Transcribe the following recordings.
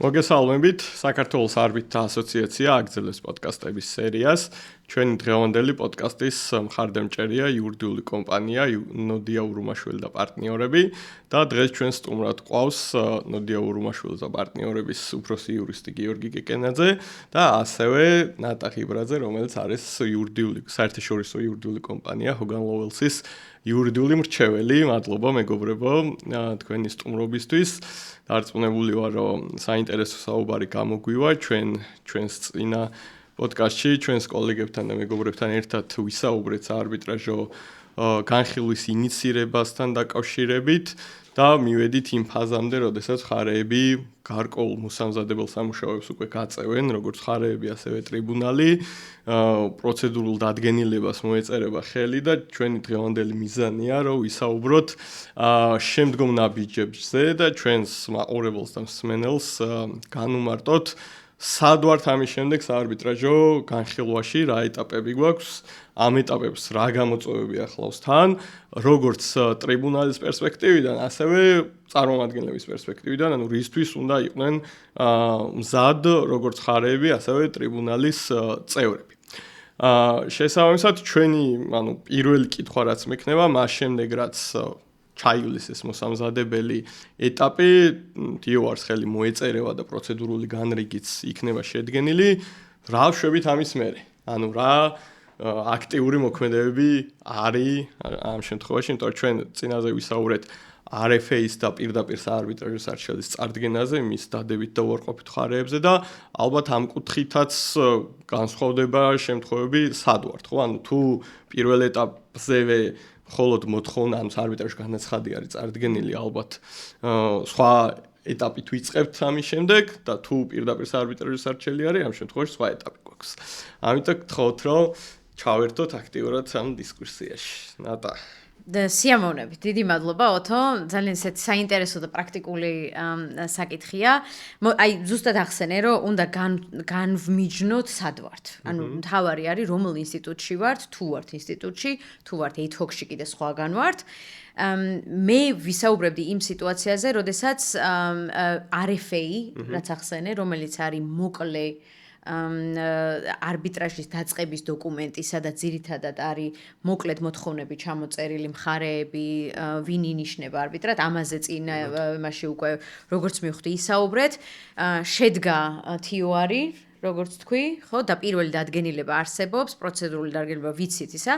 მოგესალმებით, საქართველოს არბიტრთა ასოციაცია აგრძელებს პოდკასტების სერიას. ჩვენი დღევანდელი პოდკასტის მხარდამჭერია იურიდიული კომპანია ნოდია ურუმაშვილი და პარტნიორები და დღეს ჩვენ სტუმრად ყავს ნოდია ურუმაშვილი და პარტნიორების უფროსი იურისტი გიორგი კეკენაძე და ასევე ნატა ხიბრაძე, რომელიც არის საერთაშორისო იურიდიული კომპანია ჰოგან ლოველსის იურიდიული მრჩეველი. მადლობა მეგობრებო თქვენი სტუმრობისთვის. დარწმუნებული ვარ, რომ საინტერესო საუბარი გამოგვივა ჩვენს წინა პოდკასტში, ჩვენს კოლეგებთან და მეგობრებთან ერთად ვისაუბრეთ საარბიტრაჟო განხილვის ინიცირებასთან დაკავშირებით და მივედით იმ ფაზამდე, როდესაც მხარეები გარკვეულ მოსამზადებელ სამუშაოებს უკვე გაწევენ, როგორც მხარეები, ასევე ტრიბუნალი, პროცედურულ დადგენილებას მოეწერება ხელი და ჩვენი დღევანდელი მიზანია, რომ ვისაუბროთ შემდგომ ნაბიჯებზე და ჩვენს მაყურებელს და მსმენელს განუმარტოთ სად ვართ ამის შემდეგ საარბიტრაჟო განხილვაში, რა ეტაპები გვაქვს, ამ ეტაპებს რა გამოწვევები ახლავს თან, როგორც ტრიბუნალის პერსპექტივიდან, ასევე წარმომადგენლების პერსპექტივიდან, ანუ რისთვის უნდა იყვნენ მზად, როგორც მხარეები, ასევე ტრიბუნალის წევრები. შესაბამისად, ჩვენი, პირველი კითხვა რაც მექნება, მას შემდეგ რაც ჩაივლის ეს მოსამზადებელი ეტაპი, დიოარს ხელი მოეწერება და პროცედურული განრიგიც იქნება შედგენილი, რა ვშვებით ამის მერე? ანუ რა აქტიური მოქმედებები არის ამ შემთხვევაში, იმიტომ რომ ჩვენ წინაზე ვისაუბრეთ RFA-ის და პირდაპირ საარბიტრაჟო სარჩელის წარდგენაზე, მის დადებით და უარყოფით მხარეებზე და ალბათ ამ კუთხითაც განსხვავდება შემთხვევები სად ვართ, ხო? ანუ თუ პირველ ეტაპზევე მხოლოდ მოთხოვნა ან საარბიტრაჟო განაცხადი არის წარდგენილი, ალბათ სხვა ეტაპით ვიწყებთ ამის შემდეგ და თუ პირდაპირ საარბიტრაჟო სარჩელი არის, ამ შემთხვევაში სხვა ეტაპი გვაქვს. ამიტომ გთხოვთ, რომ ჩავერთოთ აქტიურად ამ დისკუსიაში. ნატა. სიამოვნებით, დიდი მადლობა ოთო, ძალიან საინტერესო და პრაქტიკული საკითხია. აი ზუსტად ახსენე, რომ უნდა განვმიჯნოთ სად ვართ. ანუ მთავარი არის რომელ ინსტიტუტში ვართ, თუ ვართ ინსტიტუტში, თუ ვართ ad-hoc-ში კიდე სხვაგან ვართ. მე ვისაუბრებდი იმ სიტუაციაზე, როდესაც RFA, რაც ახსენე, რომელიც არის მოკლე არბიტრაჟის დაწყების დოკუმენტი, სადაც ძირითადად არის მოკლედ მოთხოვნები ჩამოწერილი მხარეები, ვინ ინიშნება არბიტრად, ამაზე წინ მასში უკვე როგორც მივხვდი ისაუბრეთ, შედგა TOR-ი, როგორც თქვი, ხო, და პირველი დადგენილება არსებობს, პროცედურული დადგენილება ვიცით ისა.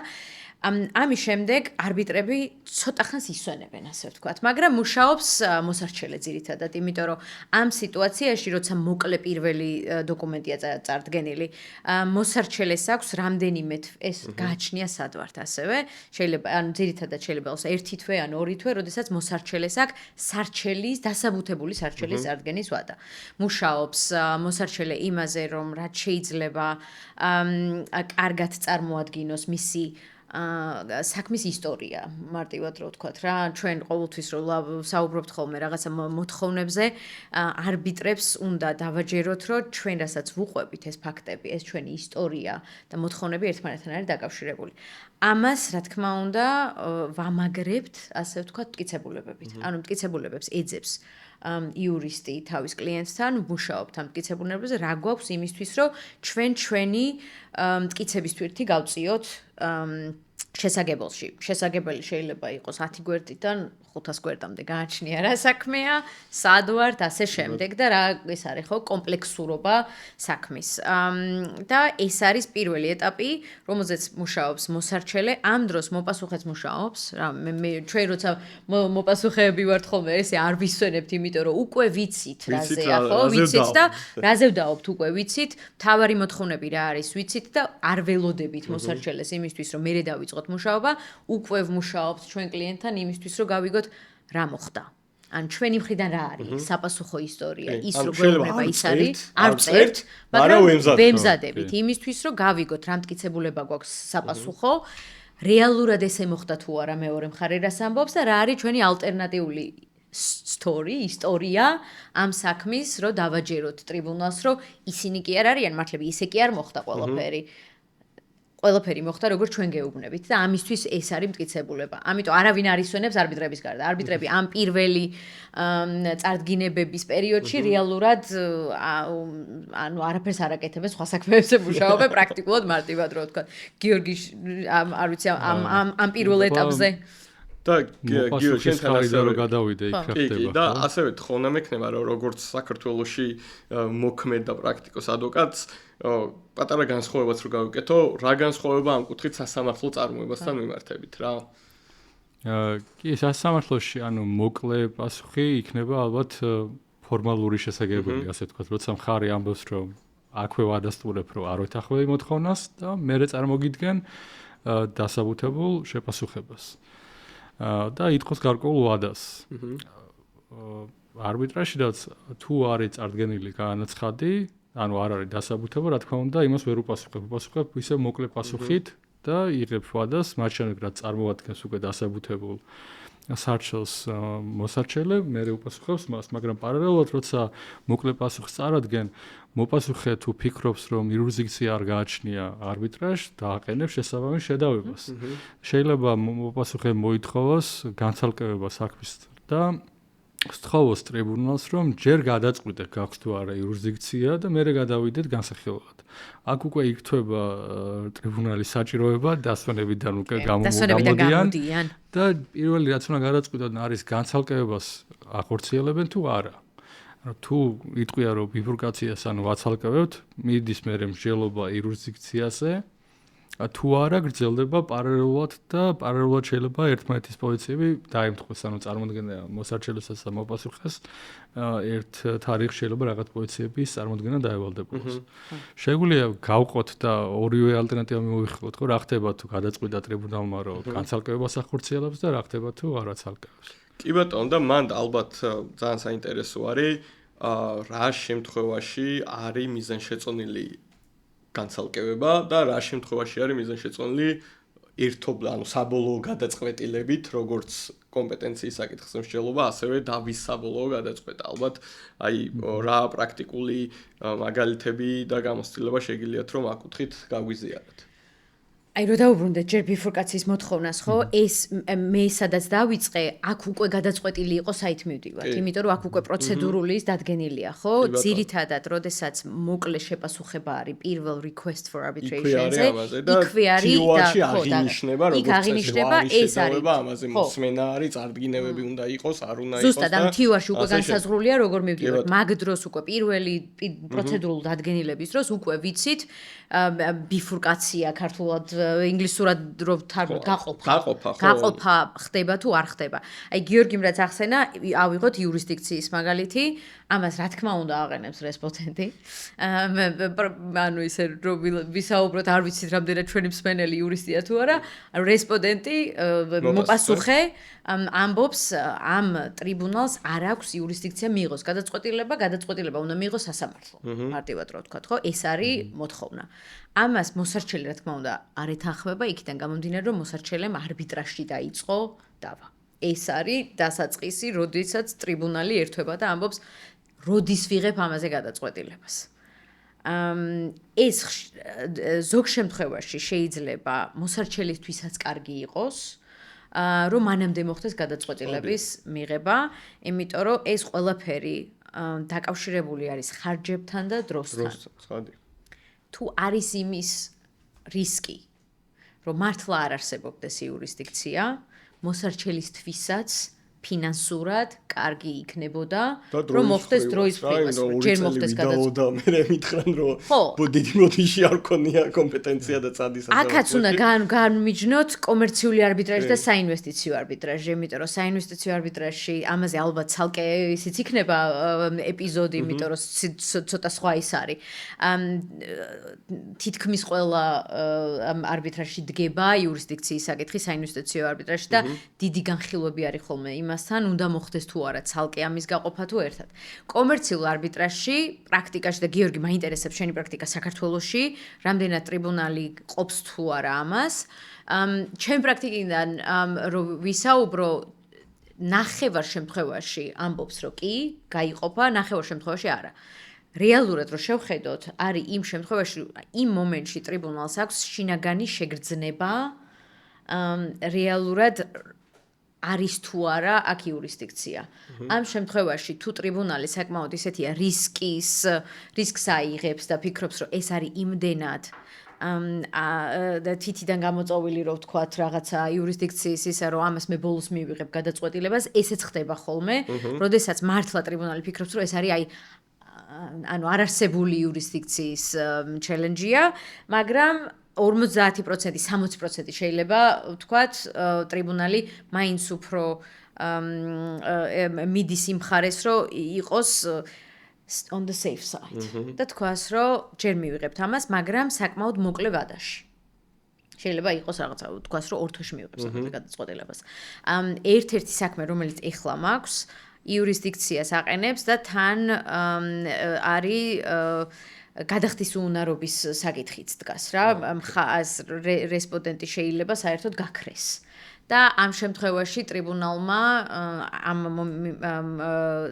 ამის შემდეგ არბიტრები ცოტა ხანს ისვენებენ, ასე ვთქვათ, მაგრამ მუშაობს მოსარჩელე ძირითადად, იმიტომ რომ ამ სიტუაციაში, როცა მოკლე პირველი დოკუმენტია წარდგენილი, მოსარჩელეს აქვს რამდენიმე ეს გააჩნია სად ვართ, ასევე შეიძლება, ანუ ძირითადად შეიძლება იყოს ერთი თვე ან ორი თვე, როდესაც მოსარჩელეს აქვს სარჩელის, დასაბუთებული სარჩელის წარდგენის ვადა. მუშაობს მოსარჩელე იმაზე, რომ რაც შეიძლება კარგად წარმოადგინოს მისი საქმის ისტორია, მარტივად რო ვთქვათ რა, ჩვენ ყოველთვის რო საუბრობთ ხოლმე რაღაცა მოთხოვნებზე, არბიტრებს უნდა დავაჯეროთ, რომ ჩვენ რასაც ვუყვებით ეს ფაქტები, ეს ჩვენი ისტორია და მოთხოვნები ერთმანეთთან არის დაკავშირებული. ამას, რა თქმა უნდა, ვამაგრებთ, ასე ვთქვათ, მტკიცებულებებით. ანუ მტკიცებულებებს ეძებს იურისტი თავის კლიენტთან, მუშაობთ ამ მტკიცებულებებზე, რა გვაქვს იმისთვის, რომ ჩვენი მტკიცების თვირთი გავწიოთ შესაგებელში. შესაგებელი შეიძლება იყოს 10 გვერდიდან 500 გვერდამდე გააჩნია რა საქმეა, სად ვართ, ასე შემდეგ და რა ეს არის ხო კომპლექსურობა საქმის. და ეს არის პირველი ეტაპი, რომელზეც მუშაობს მოსარჩელე, ამ დროს მოპასუხეც მუშაობს. რა მე ჩვენ როცა მოპასუხეები ვართ ხოლმე, ესე არ ვისვენებთ, იმიტომ რომ უკვე ვიცით რაზეა, ხო, ვიცით და რაზე ვდაობთ უკვე ვიცით, თავარი მოთხოვნები რა არის, ვიცით და არ ველოდებით მოსარჩელეს იმისთვის, რომ მერე დავიწყოთ მუშაობა, უკვე ვმუშაობთ ჩვენ კლიენტთან იმისთვის, რომ გავიგოთ რა მოხდა. ან ჩვენი მხრიდან რა არის საპასუხო ისტორია, ის როგორ უნდა ის არის, არ წერთ, მაგრამ ვემზადებით იმისთვის, რომ გავიგოთ რა მტკიცებულება გვაქვს საპასუხო, რეალურად ესე მოხდა თუ არა მეორე მხარე რას ამბობს და რა არის ჩვენი ალტერნატიული ისტორია ამ საქმის, რომ დავაჯეროთ ტრიბუნალს, რომ ისინი კი არ არიან მართლები, ისე კი არ მოხდა ყველაფერი. ყველაფერი მოხდა როგორც ჩვენ გეუბნებით და ამისთვის ეს არის მტკიცებულება. ამიტომ არავინ არ ისვენებს არბიტრების გარდა. არბიტრები ამ პირველი წარდგინებების პერიოდში რეალურად ანუ არაფერს არ აკეთებენ სხვა საქმეებზე მუშაობენ პრაქტიკულად მარტივად რო ვთქვა. გიორგი არ ვიცი ამ პირველ ეტაპზე და გიორგი შენთან ასე გადავიდე იქ რა ხდება. და ასევე თხოვნა მექნება რომ როგორც საქართველოში მოქმედ და პრაქტიკოს ადვოკატს პატარა განსხვავებაც რო გავიკეთო, რა განსხვავება ამ კუთხით სასამართლო წარმოებასთან მიმართებით რა? კი, სასამართლოში ანუ მოკლე პასუხი იქნება ალბათ ფორმალური შესაძლებლობა, ასე ვთქვათ, როცა მხარი ამბობს, რომ აქვე ვადასტურებ, რომ არ ვეთანხმები მოთხოვნას და მერე წარმოგიდგენ დასაბუთებულ შეპასუხებას. და ითხოვს გარკვეულ ვადას. არბიტრაჟიდაც თუ არის წარდგენილი განაცხადი, ანუ არ არის დასაბუთება, რა თქმა უნდა, იმას ვერ უპასუხებ. უპასუხებ ისე მოკლე პასუხით და იღებ ვადას, მათ შემდეგ რაც წარმოადგენს უკვე დასაბუთებულ სარჩელს მოსარჩელე, მე უპასუხებს მას, მაგრამ პარალელურად როცა მოკლე პასუხს წარადგენ, მოპასუხე თუ ფიქრობს, რომ იურისდიქცია არ გააჩნია არბიტრაჟს, დააყენებს შესაბამის შედავებას. შეიძლება მოპასუხე მოითხოვოს განცალკევება საქმის და სთხოვოს ტრიბუნალს, რომ ჯერ გადაწყვიტე გაქვს თუ არა იურისდიქცია და მერე გადავიდეთ განსახილველად. აქ უკვე იქთვება ტრიბუნალის საჭიროება დასვენებიდან უკვე გამოდიან და პირველი რაც უნდა გადაწყვიტონ არის განცალკევებას ახორციელებენ თუ არა. თუ იტყვია რომ ბიფურკაციას ანუ ვაცალკევებთ, მიდის მერე მსჯელობა იურისდიქციაზე. თუ არა გრძელდება პარალელურად და პარალელურად შეიძლება ერთმანეთის პოზიციები დაემთხოს, ანუ წარმოადგენდა მოსარჩელესაც და მოპასუხეს ერთ თარიღში შეიძლება რაღაც პოზიციების წარმოადგენა დაევალდებოდეს. შეგვიძლია გავყოთ და ორივე ალტერნატივა მივიხილოთ, ხო რა ხდება თუ გადაწყვიტა ტრიბუნალმა რომ განცალკევებას ახორციელებს და რა ხდება თუ არ აცალკევებს. კი ბატონო და მანდ ალბათ ძალიან საინტერესო არის რა შემთხვევაში არის მიზანშეწონილი განცალკევება და რა შემთხვევაში არის მიზანშეწონილი ერთობლივ, ანუ საბოლოო გადაწყვეტილებით, როგორც კომპეტენციის საკითხის მსჯელობა, ასევე დავის საბოლოო გადაწყვეტა. ალბათ აი რა პრაქტიკული მაგალითები და გამოცდილება შეგიძლიათ რომ აკუთხით გაგვიზიაროთ. აი რო დაუბრუნდეთ ჯერ ბიფურკაციის მოთხოვნას, ხო? ეს მე სადაც დავიწყე, აქ უკვე გადაწყვეტილი იყო საით მივდივართ, იმიტომ რომ აქ უკვე პროცედურული ის დადგენილია, ხო? ძირითადად, როდესაც მოკლე შეპასუხება არის პირველ request for arbitration-ზე, იქვე არის და ხო და იქ აღინიშნება ეს არის. ამაზე მოსმენა არის, წარდგინებები უნდა იყოს, არ უნდა იყოს. ზუსტად ამ თივაში უკვე განსაზღვრულია როგორ მივდივართ. მაგ დროს უკვე პირველი პროცედურულ დადგენილების დროს უკვე ვიცით ბიფურკაცია ქართულად ინგლისურად რო გაყოფა ხდება თუ არ ხდება. აი გიორგიმ რაც ახსენა, ავიღოთ იურისდიქციის მაგალითი, ამას რა თქმა უნდა აყენებს რესპონდენტი. ანუ ისე რომ ვისაუბროთ, არ ვიცით რამდენად ჩვენი მსმენელი იურისტია თუ არა, რესპონდენტი მოპასუხე ამბობს ამ ტრიბუნალს არ აქვს იურისდიქცია მიიღოს გადაწყვეტილება უნდა მიიღოს სასამართლო. მარტივად რო ვთქვათ, ხო? ეს არის მოთხოვნა. ამას მოსარჩელი რა თქმა უნდა არ ეთანხმება, იქიდან გამომდინარე რომ მოსარჩელემ არბიტრაჟში დაიწყო დავა. ეს არის დასაწყისი, როდესაც ტრიბუნალი ერთვება და ამბობს როდის ვიღებ ამაზე გადაწყვეტილებას. ეს ზოგ შემთხვევაში შეიძლება მოსარჩელისთვისაც კარგი იყოს, რომ მანამდე მოხდეს გადაწყვეტილების მიღება, იმიტომ რომ ეს ყველაფერი დაკავშირებული არის ხარჯებთან და დროსთან. თუ არის იმის რისკი, რომ მართლა არ არსებობდეს იურისდიქცია, მოსარჩელისთვისაც ფინანსურად კარგი იქნებოდა, რომ მოხდეს დროის ფრინველს, ჯერ მოხდეს გადაწყვეტილება. მე მითხრან რომ დიდი მოდიში არ ქონია კომპეტენცია და წადის ასე. აქაც უნდა განმიჯნოთ კომერციული არბიტრაჟი და საინვესტიციო არბიტრაჟი, იმიტომ რომ საინვესტიციო არბიტრაჟში ამაზე ალბათ ცალკე ისიც იქნება ეპიზოდი, იმიტომ რომ ცოტა სხვა ის არის. თითქმის ყველა არბიტრაჟში დგება იურისდიქციის საკითხი საინვესტიციო არბიტრაჟში და დიდი განხილვები არის ხოლმე იმასთან, უნდა მოხდეს თუ არა ცალკე ამის გაყოფა თუ ერთად. კომერციულ არბიტრაჟში პრაქტიკაში და გიორგი მაინტერესებს შენი პრაქტიკა საქართველოში, რამდენად ტრიბუნალი ყოფს თუ არა ამას. ჩემ პრაქტიკიდან რომ ვისაუბრო ნახევარ შემთხვევაში ამბობს რომ კი, გაიყოფა, ნახევარ შემთხვევაში არა. რეალურად რო შევხედოთ, არის იმ შემთხვევაში, იმ მომენტში ტრიბუნალს აქვს შინაგანი შეგრძნება რეალურად არის თუ არა აქ იურისდიქცია. ამ შემთხვევაში თუ ტრიბუნალი საკმაოდ ისეთია რისკს აიღებს და ფიქრობს, რომ ეს არის იმდენად და თითიდან გამოწოვილი რო ვთქვათ რაღაცა იურისდიქციის ისა რომ ამას მე ბოლოს მივიღებ გადაწყვეტილებას, ესეც ხდება ხოლმე, როდესაც მართლა ტრიბუნალი ფიქრობს, რომ ეს არის ანუ არარსებული იურისდიქციის ჩელენჯია, მაგრამ 50%, 60% შეიძლება ვთქვათ, ტრიბუნალი მაინც უფრო მიდის იმ მხარეს, რომ იყოს on the safe side. და თქვას, რომ ჯერ მივიღებთ ამას, მაგრამ საკმაოდ მოკლე ვადაში. შეიძლება იყოს რაღაცა, თქვას, რომ ორ თვეში მივიღებთ საკუთარ გადაწყვეტილებას. ერთ-ერთი საქმე, რომელიც ეხლა მაქვს, იურისდიქციას აყენებს და თან არის გადახდის უნარობის საკითხიც დგას რა, რესპონდენტი შეიძლება საერთოდ გაქრეს. და ამ შემთხვევაში ტრიბუნალმა ამ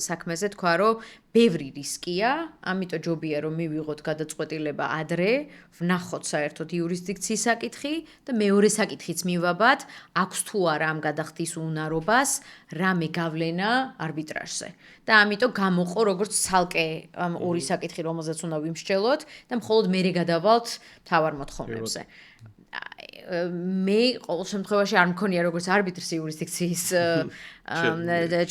საქმეზე თქვა, რომ ბევრი რისკია, ამიტომ ჯობია რომ მივიღოთ გადაწყვეტილება ადრე, ვნახოთ საერთოდ იურისდიქციის საკითხი და მეორე საკითხიც მივაბად, აქვს თუ არა ამ გადახდის უნარობას რამე გავლენა არბიტრაჟზე. და ამიტომ გამოყო როგორც ცალკე ორი საკითხი, რომელზეც უნდა ვიმსჯელოთ და მხოლოდ მერე გადავალთ მთავარ მოთხოვნებზე. მე ყოველ შემთხვევაში არ მქონია როგორც არბიტრს იურისდიქციის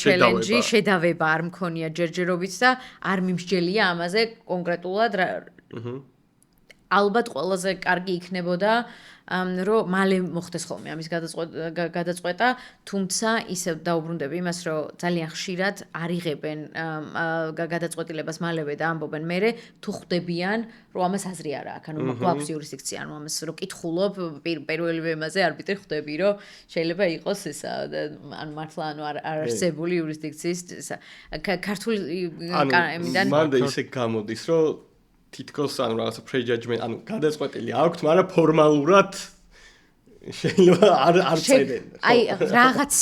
ჩელენჯი, შედავება არ მქონია ჯერჯერობით და არ მიმსჯელია ამაზე კონკრეტულად. ალბათ ყველაზე კარგი იქნებოდა რომ მალე მოხდეს ხოლმე ამის გადაწყვეტა, თუმცა ისევ დაუბრუნდები იმას, რომ ძალიან ხშირად არიღებენ გადაწყვეტილებას მალევე და ამბობენ მერე, თუ ხვდებიან, რომ ამას აზრი არა აქვს, ანუ გვაქვს იურისდიქცია, ანუ ამას რო კითხულობ პირველივე იმაზე არბიტრი ხვდები, რომ შეიძლება იყოს ისა, ანუ მართლა ანუ არარსებული იურისდიქციის ქართული ამიდან მანდ ისე გამოდის, რომ თითქოს ანუ რაღაცა prejudgment, ანუ გადაწყვეტილი აქვს, მაგრამ ფორმალურად შეიძლება არ წერენ. აი რაღაც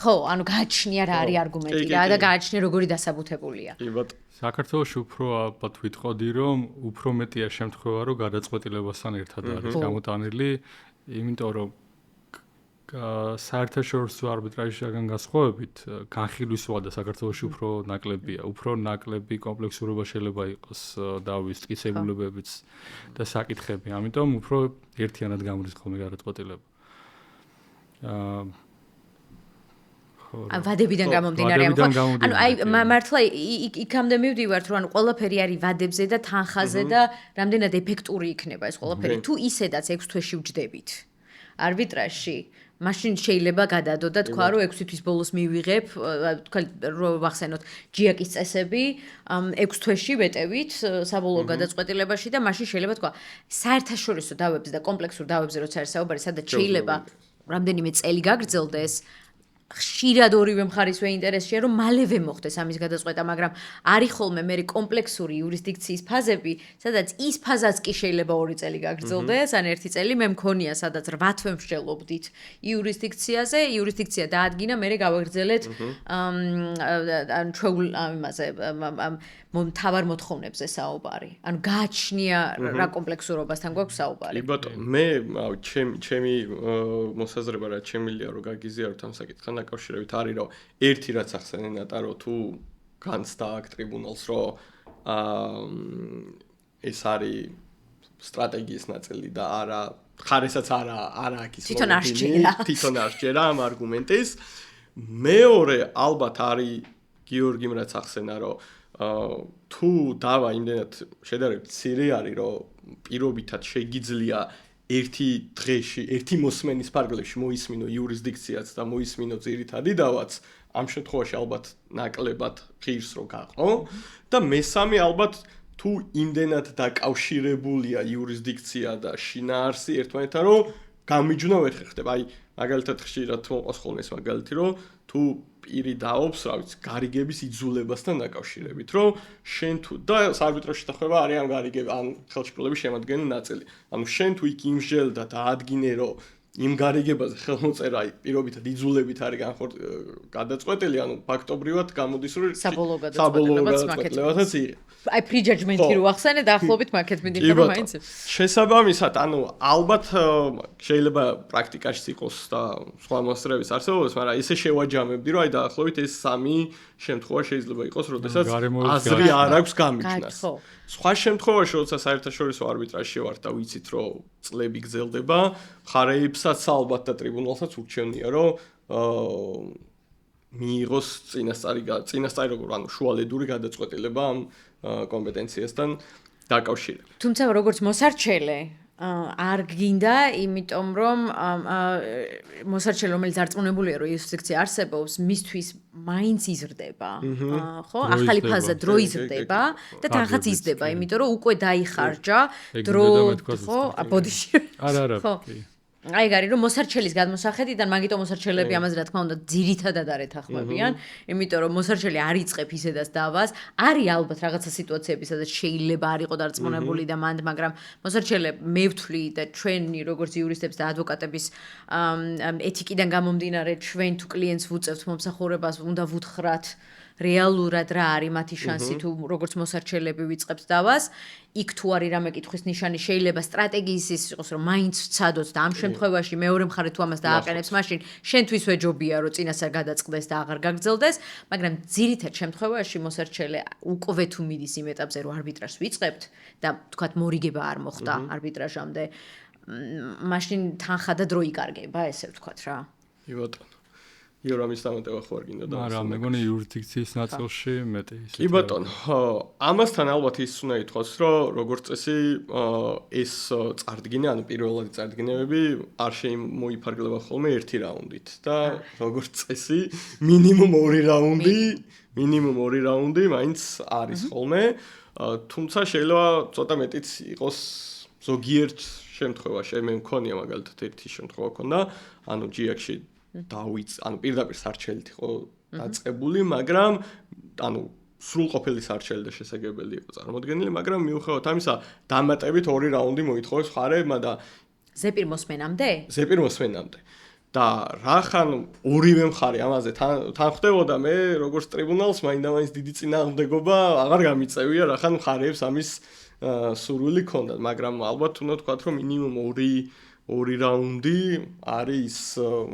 ხო, ანუ გააჩნია რა არის არგუმენტი და გააჩნია როგორი დასაბუთებულია. კი ბატონო. საქართველოში უფრო ალბათ ვიტყოდი, რომ უფრო მეტია შემთხვევა, რომ გადაწყვეტილებასთან ერთად არის გამოტანილი, იმიტომ რომ საერთაშორისო არბიტრაჟისგან განსხვავებით, განხილვის ვადა საქართველოში უფრო ნაკლებია, უფრო ნაკლები კომპლექსურობა შეიძლება იყოს დავის ტკიცებულებებიც და საკითხები. ამიტომ უფრო ერთიანად გამოდის ხოლმე გადაწყვეტილება. ვადებიდან გამომდინარე ანუ აი მართლა იქამდე მივდივართ რომ ანუ ყველაფერი არის ვადებზე და თანხაზე და რამდენად ეფექტური იქნება ეს ყველაფერი თუ ისედაც 6 თვეში ვჯდებით არბიტრაჟში მაშინ შეიძლება გადადო და თქვა რომ 6 თვის ბოლოს მივიღებ თქვა რომ ვახსენოთ ჯიაკის წესები 6 თვეში ვეტევით საბოლოო გადაწყვეტილებაში და მაშინ შეიძლება თქვა საერთაშორისო დავებზე და კომპლექსურ დავებზე როცა არის საუბარი სადაც შეიძლება რამდენიმე წელი გაგრძელდეს ხშირად ორივე მხარისვე ინტერესია რომ მალევე მოხდეს ამის გადაწყვეტა, მაგრამ არის ხოლმე მე კომპლექსური იურისდიქციის ფაზები, სადაც ის ფაზაც კი შეიძლება 2 წელი გაგრძელდეს, ან 1 წელი მე მქონია, სადაც 8 თვე მსჯელობდით იურისდიქციაზე, იურისდიქცია დაადგინა, მე გავაგრძელეთ ან ჩვეულ ამაზე მთავარ მოთხოვნებზე საუბარი. ანუ გააჩნია რა კომპლექსურობასთან გვაქვს საუბარი. კი ბატონო, მე ჩემი მოსაზრება რა ჩემილია რომ გაგიზიაროთ ამ საკითხთან დაკავშირებით არის რომ ერთი რაც ახსენე ნატა რომ თუ განცდა აქ ტრიბუნალს რომ ეს არის სტრატეგიის ნაწილი და არა ხარესაც არა აქ ის თვითონ არ შეერა ამ არგუმენტის მეორე ალბათ არის გიორგიმ რაც ახსენა რომ თუ დავა იმდენად შედარებით მცირე არის რომ პირობითად შეგიძლია ერთი დღეში, ერთი მოსმენის ფარგლებში მოისმინო იურისდიქციაც და მოისმინო ძირითადი დავაც, ამ შემთხვევაში ალბათ ნაკლებად ღირს რო გაყო და მესამე ალბათ თუ იმდენად დაკავშირებულია იურისდიქცია და შინაარსი ერთმანეთთან, რომ გამიჯვნა ვერ ხდება. აი, მაგალითად ხშირად მოყავს ხოლმე ეს მაგალითი, რომ თუ პირი დაობს, რა ვიცი, გარიგების იძულებასთან დაკავშირებით, რომ შენ თუ და საარბიტრაჟში დახება არის ამ გარიგების ან ხელშეკრულების შემადგენელი ნაწილი. ანუ შენ თუ იქ იმსჯელ და დაადგინე, რომ იმ გარიგებაზე ხელმოწერა პირობითად იძულებით არის გადაწყვეტილი, ანუ ფაქტობრივად გამოდის რომ საბოლოო გადაწყვეტილებაც აი free judgment-ი რო ახსენე დაახლოებით მაგეთ მინდა რომ მაინც შესაბამისად, ანუ ალბათ შეიძლება პრაქტიკაშიც იყოს და სხვა მოსწრების არსებობაც, მაგრამ ისე შევაჯამებდი, რომ აი დაახლოებით ეს სამი შემთხვევა შეიძლება იყოს, როდესაც აზრი არ აქვს გამიჩნას. სხვა შემთხვევაში, როცა საერთაშორისო არბიტრაჟში ვართ და ვიცით, რომ წლები გრძელდება, მხარეებსაც ალბათ და ტრიბუნალსაც ურჩევნია, რომ მიიღოს წინასწარი როგორ, ანუ შუალედური გადაწყვეტილება ამ კომპეტენციასთან დაკავშირებით. თუმცა როგორც მოსარჩელე არ გინდა, იმიტომ რომ მოსარჩელე რომელიც არწმუნებულია რომ იურისდიქცია არსებობს, მისთვის მაინც იზრდება. ხო? ახალი ფაზა დრო იზრდება და თანხაც იზრდება, იმიტომ რომ უკვე დაიხარჯა დრო, ხო? ბოდიში. არა. აი გარი რომ მოსარჩელის გადმოსახედიდან მაგიტომ მოსარჩელები ამაზე რა თქმა უნდა ძირითადად არ ეთანხმებიან, იმიტომ რომ მოსარჩელი არ იწყებ ისედაც დავას, არის ალბათ რაღაცა სიტუაციები, სადაც შეიძლება არ იყო დარწმუნებული და მანდ, მაგრამ მოსარჩელე მე ვთვლი და ჩვენი როგორც იურისტებს და ადვოკატების ეთიკიდან გამომდინარე ჩვენ თუ კლიენტს ვუწევთ მომსახურებას, უნდა ვუთხრათ რეალურად რა არის მათი შანსი თუ როგორც მოსარჩელები ვიწყებთ დავას, იქ თუ არის რამე კითხვის ნიშანი, შეიძლება სტრატეგიის ის იყოს, რომ მაინც ვცადოთ და ამ შემთხვევაში მეორე მხარე თუ ამას დააყენებს, მაშინ შენთვისვე ჯობია, რომ წინასწარ გადაწყდეს და აღარ გაგრძელდეს, მაგრამ ძირითად შემთხვევაში მოსარჩელე უკვე თუ მიდის იმ ეტაპზე, რომ არბიტრაჟს ვიწყებთ და თქვათ მორიგება არ მოხდა არბიტრაჟამდე, მაშინ თანხა და დრო იკარგება, ესე ვთქვათ რა. კი ბატონო. იურამის დამატება ხო არ გინდა და არა, მეგონი იურისდიქციის ნაწილში მეტი ისე. კი ბატონო, ამასთან ალბათ ის უნდა ითქვას, რომ როგორც წესი ეს წარდგინე, ანუ პირველადი წარდგინებები არ შემოიფარგლება ხოლმე ერთი რაუნდით და როგორც წესი მინიმუმ ორი რაუნდი მაინც არის ხოლმე, თუმცა შეიძლება ცოტა მეტიც იყოს ზოგიერთ შემთხვევაში, მე მქონია მაგალითად ერთი შემთხვევა ქონდა, ანუ ჯიაკში ანუ პირდაპირ სარჩელით იყო დაწყებული, მაგრამ ანუ სრულყოფილი სარჩელი და შესაძლებელი იყო წარმოდგენილი, მაგრამ მიუხედავად ამისა, დამატებით 2 რაუნდი მოითხოვეს მხარეებმა და ზეპირ მოსმენამდე? ზეპირ მოსმენამდე. და რახან ორივე მხარე ამაზე თან ხდებოდა, მე როგორც ტრიბუნალს მაინდა-მაინც დიდი წინააღმდეგობა აღარ გამიწევია, რახან მხარეებს ამის სურვილი ჰქონდათ, მაგრამ ალბათ უნდა ვთქვათ, რომ მინიმუმ 2 რაუნდი არის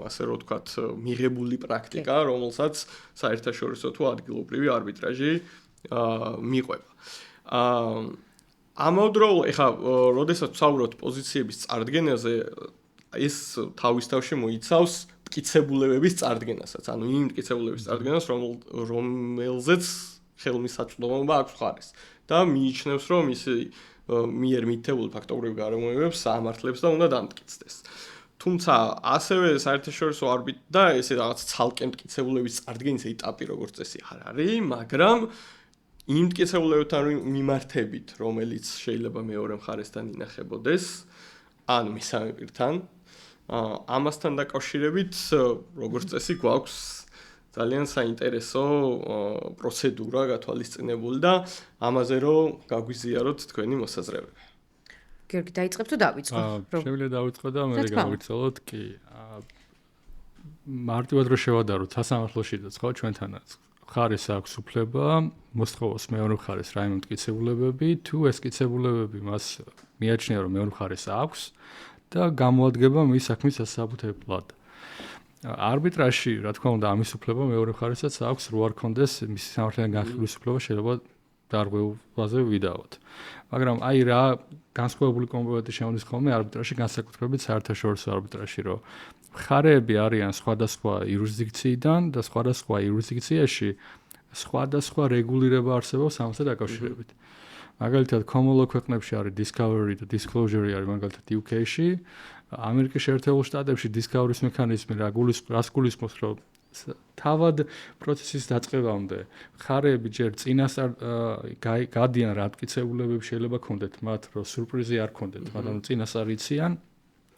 ასე რომ ვთქვათ მიღებული პრაქტიკა, რომელსაც საერთაშორისო თუ ადგილობრივი არბიტრაჟი მიყვება. ამავდროულად, ეხლა, როდესაც ვსაუბრობთ პოზიციების წარდგენაზე, ეს თავის თავში მოიცავს მტკიცებულებების წარდგენასაც, ანუ იმ მტკიცებულებების წარდგენას, რომელზეც ხელმისაწვდომობა აქვს მხარეს და მიიჩნევს, რომ ისი მიერ მითებული ფაქტობრივი გარემოებებს საამართლებს და უნდა დამტკიცდეს. თუმცა ასევე საერთაშორისო და ესე რაღაც ცალკე მტკიცებულების წარდგენის ეტაპი როგორც წესი არ არის, მაგრამ იმ მტკიცებულებებთან მიმართებით, რომელიც შეიძლება მეორე მხარესთან ინახებოდეს, ან მესამე პირთან, ამასთან დაკავშირებით როგორც წესი გვაქვს ძალიან საინტერესო პროცედურა გათვალისწინებული და ამაზე რომ გაგვიზიაროთ თქვენი მოსაზრებები. გიორგი, დაიწყებ თუ დავიწყო? შეიძლება დავიწყო და მე გავიცალოთ კი. მარტივად რომ შევადაროთ სასამართლოში და სხვა ჩვენთანაც. მხარეს აქვს უფლება მოსთხოვოს მეორე მხარეს რაიმე მტკიცებულებები, თუ ეს მტკიცებულებები მას მიაჩნია რომ მეორე მხარეს აქვს და გამოადგება მის საქმის სასაბუთებლად. არბიტრაჟში, რა თქმა უნდა, ამის უფლება მეორე მხარესაც აქვს, რო არ კონდეს მისი სამართლიანი განხილვის უფლება შეიძლება დარღვევაზე ვიდაოთ. მაგრამ აი რა განსხვავებული კომპონენტი შემოდის ხოლმე არბიტრაჟში, განსაკუთრებით საერთაშორისო არბიტრაჟში, რომ მხარეები არიან სხვადასხვა იურისდიქციიდან და სხვადასხვა იურისდიქციაში სხვადასხვა რეგულირება არსებობს ამასთან დაკავშირებით. მაგალითად, common law ქვეყნებში არის discovery და disclosure არის მაგალითად UK-ში, ამერიკის შეერთებულ შტატებში discovery-ის მექანიზმი რას გულისხმობს, რომ თავად პროცესის დაწყებამდე მხარეები ჯერ წინასწარ გადიან რა მტკიცებულებები შეიძლება ქონდეთ მათ, რომ სურპრიზი არ ქონდეთ, მაგრამ წინასწარ იციან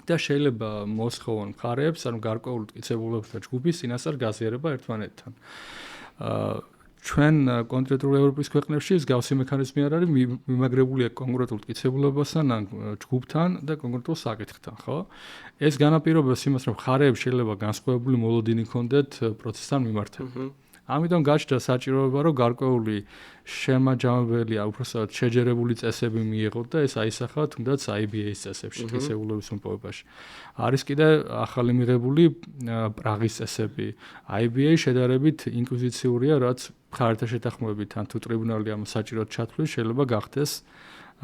და შეიძლება მოსხოვონ მხარეებს, ანუ გარკვეულ მტკიცებულებებთა ჯგუფის წინასწარ გაზიარება ერთმანეთთან. ჩვენ კონკრეტულ ევროპის ქვეყნებში ეს გავსი მექანიზმი არ არის მიმაგრებულია კონკრეტულ მტკიცებულებასთან ან ჯგუფთან და კონკრეტულ საკითხთან, ხო? ეს განაპირობებს იმას, რომ მხარეებს შეიძლება განსხვავებული მოლოდინი ჰქონდეთ პროცესთან მიმართებით. ამიტომ გაჩნდა საჭიროება, რომ გარკვეული შემაჯამებელი, უბრალოდ შეჯერებული წესები მიიღოთ და ეს აისახა თუნდაც IBA-ის წესებში, დღესებულების მოპოვებაში. არის კიდე ახალი მიღებული პრაღის წესები. IBA შედარებით ინკვიზიციურია, რაც მხარეთა შეთანხმებებით ან თუ ტრიბუნალი ამ საჭიროდ ჩათვლის შეიძლება გახდეს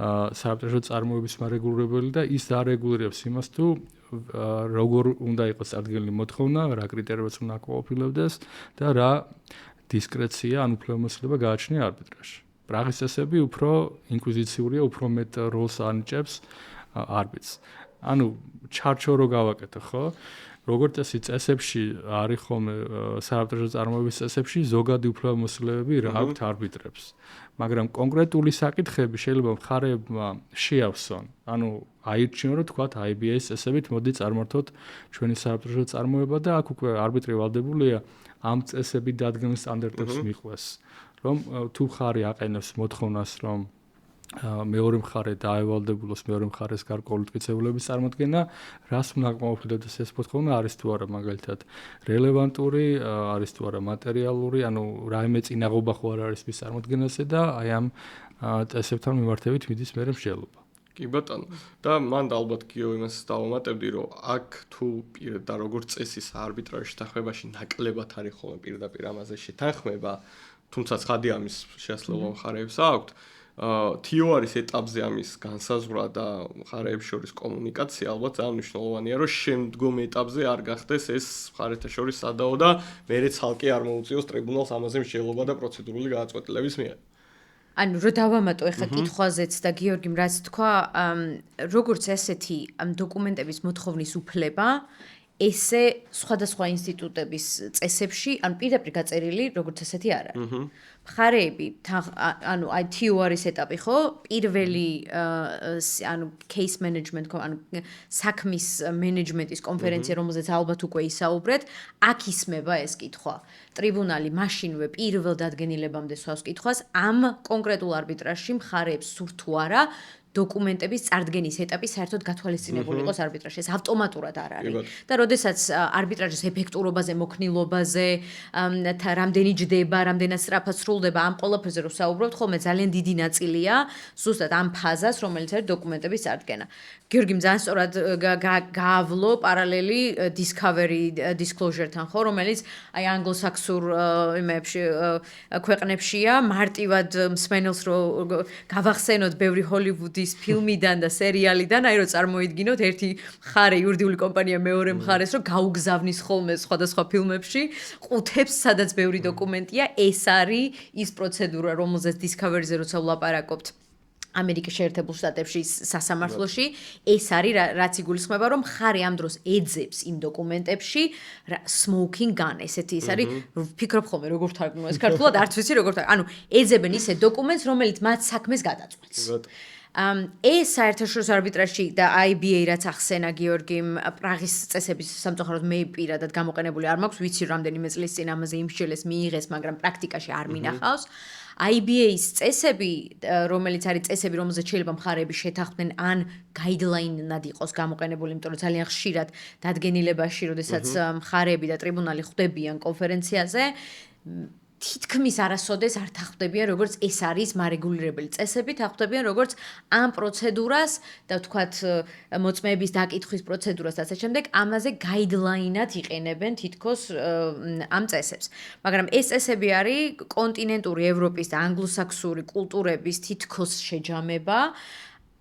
საერთაშორისო წარმოების მარეგულირებელი და ის დაარეგულირებს იმას, თუ როგორ უნდა იყოს წარდგენილი მოთხოვნა, რა კრიტერიებიც უნდა აკმაყოფილებდეს და რა დისკრეცია ან უფლებამოსილება გააჩნია არბიტრაჟში. პრაღის წესები უფრო ინკვიზიციურია, უფრო მეტ როლს ანიჭებს არბიტრს. ანუ ჩარჩო რო გავაკეთო, ხო? როგორც წესი წესებში არის ხოლმე საერთაშორისო წარმოების წესებში ზოგადი უფლებამოსილებები რა აქვთ არბიტრებს. მაგრამ კონკრეტული საკითხები შეიძლება მხარეებმა შეავსონ. ანუ აირჩიონ, რომ თქვათ IBA-ის წესებით მოდი წარმართოთ ჩვენი საერთაშორისო წარმოება და აქ უკვე არბიტრი ვალდებულია ამ წესებით დადგენილ სტანდარტებს მიყვეს. რომ თუ მხარე აყენებს მოთხოვნას, რომ მეორე მხარე დაევალდებულოს მეორე მხარეს გარკვეული მტკიცებულების წარმოქმნა, რას უნდა აკმაყოფილებდეს ეს მოთხოვნა, არის თუ არა მაგალითად რელევანტური, არის თუ არა მატერიალური, ანუ რაიმე წინაღობა ხო არ არის მის წარმოქმნაზე და აი ამ წესებთან მიმართებით მიდის მერე მსჯელობა. კი ბატონო. და მან ალბათ გიო იმას დავამატებდი, რომ აქ თუ და როგორც წესის არბიტრაჟის შეთანხმებაში ნაკლებად არის ხოლმე პირდაპირ ამაზე შეთანხმება, თუმცა ცხადი ამის შესაძლებლობა მხარეებს აქვთ. თიოარის ეტაპზე ამის განსაზღვრა და მხარეებს შორის კომუნიკაცია ალბათ ძალიან მნიშვნელოვანია, რომ შემდგომ ეტაპზე არ გახდეს ეს მხარეთა შორის სადაო და მერე ცალკე არ მოუწიოს ტრიბუნალს ამაზე მსჯელობა და პროცედურული გადაწყვეტილების მიღება. ანუ რო დავამატო ახლა კითხვაზეც და გიორგიმ რაც თქვა, როგორც ესეთი დოკუმენტების მოთხოვნის უფლება, ესე სხვადასხვა ინსტიტუტების წესებში, ან პირდაპირ გაწერილი, როგორც ესეთი არ არის. მხარეები, ანუ აი TOR-ის ეტაპი ხო, პირველი ანუ case management, ანუ საქმის მენეჯმენტის კონფერენცია, რომელზეც ალბათ უკვე ისაუბრეთ, აქ ისმება ეს კითხვა. ტრიბუნალი მაშინვე პირველ დადგენილებამდე სვავს კითხვას, ამ კონკრეტულ არბიტრაჟში მხარეებს სურთ თუ არა დოკუმენტების წარდგენის ეტაპი საერთოდ გათვალისწინებული იყოს არბიტრაჟში. ეს ავტომატურად არ არის. და როდესაც არბიტრაჟის ეფექტურობაზე, მოქნილობაზე, რამდენი ჯდება, რამდენად სწრაფად სრულდება, ამ ყველაფერზე რო საუბრობთ, ხოლმე ძალიან დიდი ნაწილია ზუსტად ამ ფაზას, რომელიც არის დოკუმენტების წარდგენა. გიორგიმ ძალიან სწორად გაავლო პარალელი discovery disclosure-თან, ხო, რომელიც აი ანგლოსაქსურ იმებში ქვეყნებშია, მარტივად მსმენელს რო გავახსენოთ ბევრი ჰოლივუდის ფილმიდან და სერიალიდან, აი რო წარმოიდგინოთ ერთი მხარე იურიდიული კომპანია მეორე მხარეს რო გაუგზავნის ხოლმე სხვადასხვა ფილმებში, ყუთებს სადაც ბევრი დოკუმენტია, ეს არის ის პროცედურა, რომელზეც discovery-ზე როცა ვლაპარაკობთ ამერიკის შეერთებულ შტატებში სასამართლოში, ეს არის რაც იგულისხმება, რომ მხარე ამ დროს ეძებს იმ დოკუმენტებში smoking gun, ესეთი ის არის, ვფიქრობ ხოლმე როგორ თარგმნო ეს ქართულად, არც ვიცი როგორ თარგმნო. ანუ ეძებენ ისე დოკუმენტს, რომელიც მათ საქმეს გადაწყვეტს. ეს საერთაშორისო არბიტრაჟში და IBA რაც ახსენა გიორგიმ პრაღის წესების სამწუხაროდ მე პირადად გამოყენებული არ მაქვს, ვიცი რამდენიმე წლის წინ ამაზე იმსჯელეს მიიღეს, მაგრამ პრაქტიკაში არ მინახავს. IBA-ის წესები, რომელიც არის წესები, რომელზეც შეიძლება მხარეები შეთანხმდნენ, ან guideline-ნად იყოს გამოყენებული, იმიტომ რომ ძალიან ხშირად დადგენილებაში, როდესაც მხარეები და ტრიბუნალი ხვდებიან კონფერენციაზე, თითქმის არასოდეს არ თანხმდებიან, როგორც ეს არის მარეგულირებელი წესები, თანხმდებიან, როგორც ამ პროცედურას და ვთქვათ, მოწმეების დაკითხვის პროცედურას და ასე შემდეგ, ამაზე guideline-ად იყენებენ თითქოს ამ წესებს. მაგრამ ეს წესები არის კონტინენტური ევროპის და ანგლოსაქსური კულტურების თითქოს შეჯამება.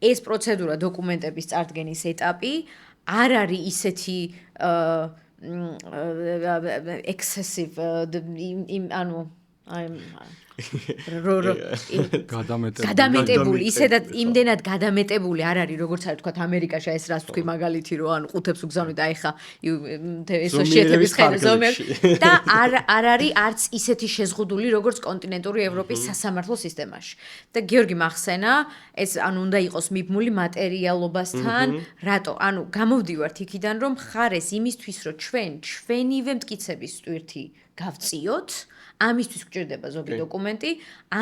ეს პროცედურა დოკუმენტების წარდგენის ეტაპი არ არის ისეთი excessive ანუ გადამეტებული, ისედაც იმდენად გადამეტებული არ არის, როგორც არის თქვა ამერიკაში ეს რას თქვი მაგალითი რომ ან ყუთებს უგზავნით აი ხა ესოციატების ზომებში და არ არის არც ისეთი შეზღუდული როგორც კონტინენტური ევროპის სასამართლო სისტემაში. და გიორგი მახსენა, ეს ანუ უნდა იყოს მიბმული მატერიალობასთან, რატო? ანუ გამოვდივართ იქიდან რომ ხარეს იმისთვის რომ ჩვენივე მტკიცების ტვირთი გავწიოთ, ამისთვის გვჭირდება ზოგი დოკუმენტი,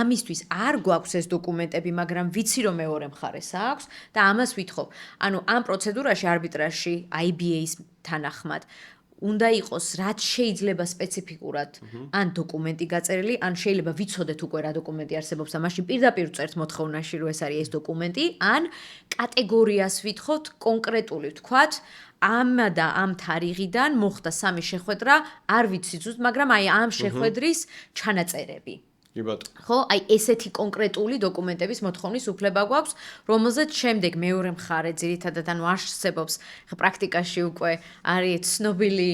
ამისთვის არ გვაქვს ეს დოკუმენტები, მაგრამ ვიცი რომ მეორე მხარეს აქვს და ამას ვითხოვ. ანუ ამ პროცედურაში არბიტრაჟში IBA-ის თანახმად უნდა იყოს რაც შეიძლება სპეციფიკურად ან დოკუმენტი გაწერილი, ან შეიძლება ვიცოდეთ უკვე რა დოკუმენტი არსებობს და მაშინ პირდაპირ წერთ მოთხოვნაში რომ ეს არის ეს დოკუმენტი, ან კატეგორიას ვითხოვთ კონკრეტული ვთქვათ ამ და ამ თარიღიდან მოხდა სამი შეხვედრა, არ ვიცი ზუსტ, მაგრამ აი ამ შეხვედრის ჩანაწერები. ხო, აი ესეთი კონკრეტული დოკუმენტების მოთხოვნის უფლება გვაქვს, რომელზეც შემდეგ მეორე მხარე ძირითადად ანუ არსებობს პრაქტიკაში უკვე არის ცნობილი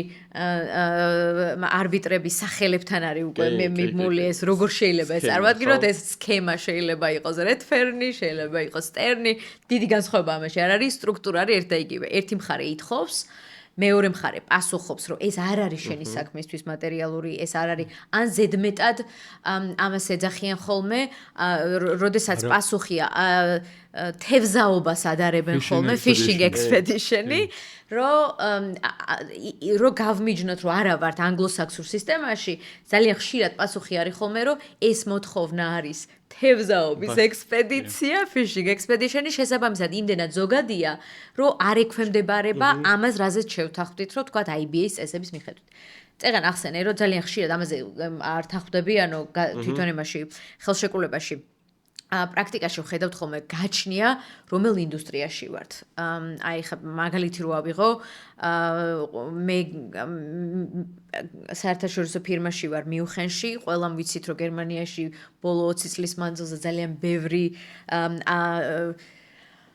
არბიტრების სახელებთან არის უკვე მიბმული ეს როგორ შეიძლება ეს წარმოვადგინოთ, ეს სქემა შეიძლება იყოს რედფერნი, შეიძლება იყოს სტერნი, დიდი განსხვავება ამაში არ არის, სტრუქტურა არის ერთ და იგივე. ერთი მხარე ითხოვს მეორე მხარე პასუხობს, რომ ეს არ არის შენი საქმისთვის მატერიალური, ეს არ არის, ან ზედმეტად ამას ეძახიან ხოლმე, როდესაც პასუხია თევზაობას ადარებენ ხოლმე, fishing expedition-ი, რომ გავმიჯნოთ, რომ არა ვართ ანგლოსაქსურ სისტემაში, ძალიან ხშირად პასუხი არის ხოლმე, რომ ეს მოთხოვნა არის თევზაობის ექსპედიცია, fishing expedition-ი შესაბამისად იმდენად ზოგადია, რომ არ ექვემდებარება ამას, რაზეც შევთანხმდით, რომ თქვა IBA-ის წესების მიხედვით. წეგან ახსენე, რომ ძალიან ხშირად ამაზე არ თანხმდები, ანუ თვითონ იმაში ხელშეკრულებაში პრაქტიკაში ვხედავთ ხოლმე გაჩნია, რომელ ინდუსტრიაში ვართ. აი ხა მაგალითი რო ავიღო, მე საერთაშორისო ფირმაში ვარ მიუნხენში, ყველამ ვიცით, რომ გერმანიაში ბოლო 20 წლის მანძილზე ძალიან ბევრი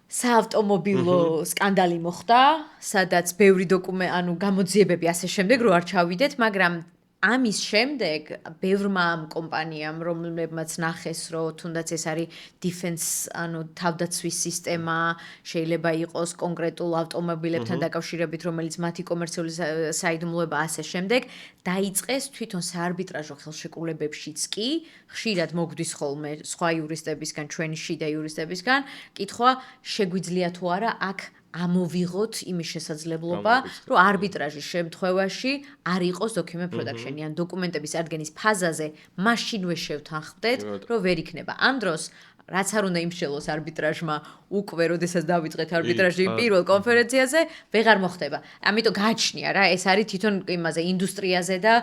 საავტომობილო სკანდალი მოხდა, სადაც ბევრი ანუ გამოძიებები ასე შემდეგ რო არ ჩავიდეთ, მაგრამ ამის შემდეგ ბევრმა კომპანიამ, რომლებმაც ნახეს, რომ თუნდაც ეს არის defense, ანუ თავდაცვის სისტემა, შეიძლება იყოს კონკრეტულ ავტომობილებთან დაკავშირებით, რომელიც მათი კომერციული საიდუმლოება ასე შემდეგ, დაიწყეს თვითონ საარბიტრაჟო ხელშეკრულებებშიც კი, ხშირად მოგვდის ხოლმე სხვა იურისტებისგან, ჩვენი შიდა იურისტებისგან, კითხვა შეგვიძლია თუ არა აქ ამოვიღოთ იმის შესაძლებლობა, რომ არბიტრაჟის შემთხვევაში არ იყოს document production-ი, ან დოკუმენტების ადგენის ფაზაზე მაშინვე შევთანხმდეთ, რომ ვერ იქნება. ამ დროს რაც არ უნდა იმშელოს არბიტრაჟმა უკვე, როდესაც დავიწყეთ არბიტრაჟი პირველ კონფერენციაზე, ვეღარ მოხდება. ამიტომ გააჩნია რა, ეს არის თვითონ იმაზე ინდუსტრიაზე და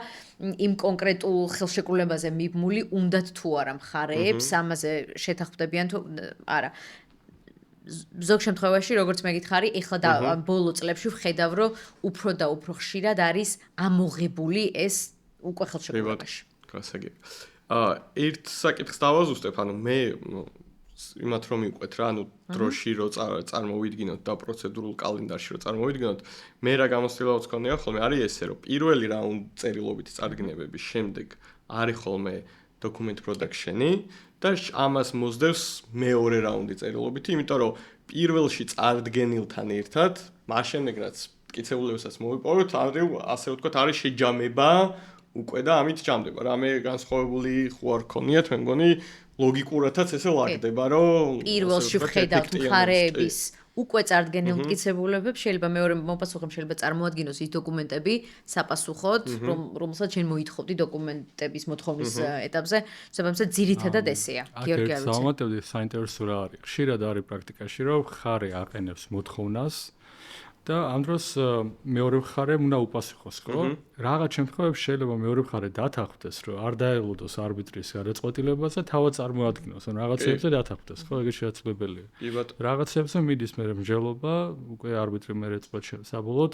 იმ კონკრეტულ ხელშეკრულებაზე მიბმული, უნდათ თუ არა მხარეებს ამაზე შეთანხმდებიან თუ არა. ზოგ შემთხვევაში, როგორც მე გითხარი, ეხლა ბოლო წლებში ვხედავ, რომ უფრო და უფრო ხშირად არის ამოღებული ეს უკვე ხელშეკრულებაში. გასაგები. ერთ საკითხს დავაზუსტებ, ანუ მე იმათ რომ მივყვეთ რა, ანუ დროში რო წარმოვიდგინოთ და პროცედურულ კალენდარში რო წარმოვიდგინოთ, მე რა გამოცდილებაც გქონია ხოლმე არის ესე, რომ პირველი რაუნდ წერილობითი წარდგინებების შემდეგ არის ხოლმე document production-ი და ამას მოსდევს მეორე რაუნდი წერილობითი, იმიტომ რომ პირველში წარდგენილთან ერთად, მას შემდეგ რაც მტკიცებულებასაც მოვიპოვოთ, ასე ვთქვათ, არის შეჯამება უკვე და ამით ჯამდება. რამე განსხვავებული ხო არ ქონიათ, მე მგონი ლოგიკურადაც ესე ლაგდება, რომ პირველში ვხედავთ მხარეების უკვე წარდგენილ მტკიცებულებებს, შეიძლება მეორე მოპასუხემ შეიძლება წარმოადგინოს ის დოკუმენტები საპასუხოდ, რომელსაც შენ მოითხოვდი დოკუმენტების მოთხოვნის ეტაპზე, შესაბამისად ძირითადად ესეა. გიორგი ავიცი. დავამატებდი, საინტერესო რა არის. ხშირად არის პრაქტიკაში, რომ მხარე აყენებს მოთხოვნას და ამ დროს მეორე მხარემ უნდა უპასუხოს, ხო? რაღაც შემთხვევებში შეიძლება მეორე მხარე დათანხმდეს, რომ არ დაელოდოს არბიტრის გადაწყვეტილებას და თავად წარმოადგინოს, ან რაღაცებზე დათანხმდეს, ხო? ეგეც შეუძლებელია. რაღაცებზე მიდის მე მსჯელობა, უკვე არბიტრი მე ეწყვეტ საბოლოოდ,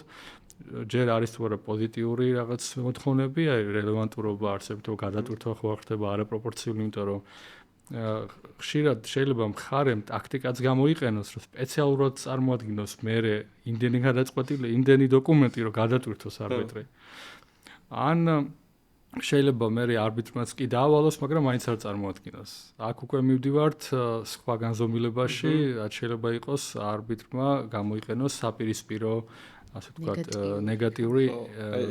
ჯერ არის თუ არა პოზიტიური რაღაც მოთხოვნები, აი რელევანტურობა არსებობს, თუ გადატვირთვა ხო ხდება არაპროპორციული, იმიტომ რომ ხშირად შეიძლება მხარემ ტაქტიკაც გამოიყენოს, რომ სპეციალურად წარმოადგინოს მერე იმდენი გადაწყვეტილი, იმდენი დოკუმენტი, რომ გადატვირთოს არბიტრი. ან შეიძლება მე არბიტრმაც კი დაავალოს, მაგრამ მაინც არ წარმოადგინოს. აქ უკვე მივდივართ სხვა განზომილებაში, რაც შეიძლება იყოს არბიტრმა გამოიყენოს საპირისპირო ასე ვთქვათ ნეგატიური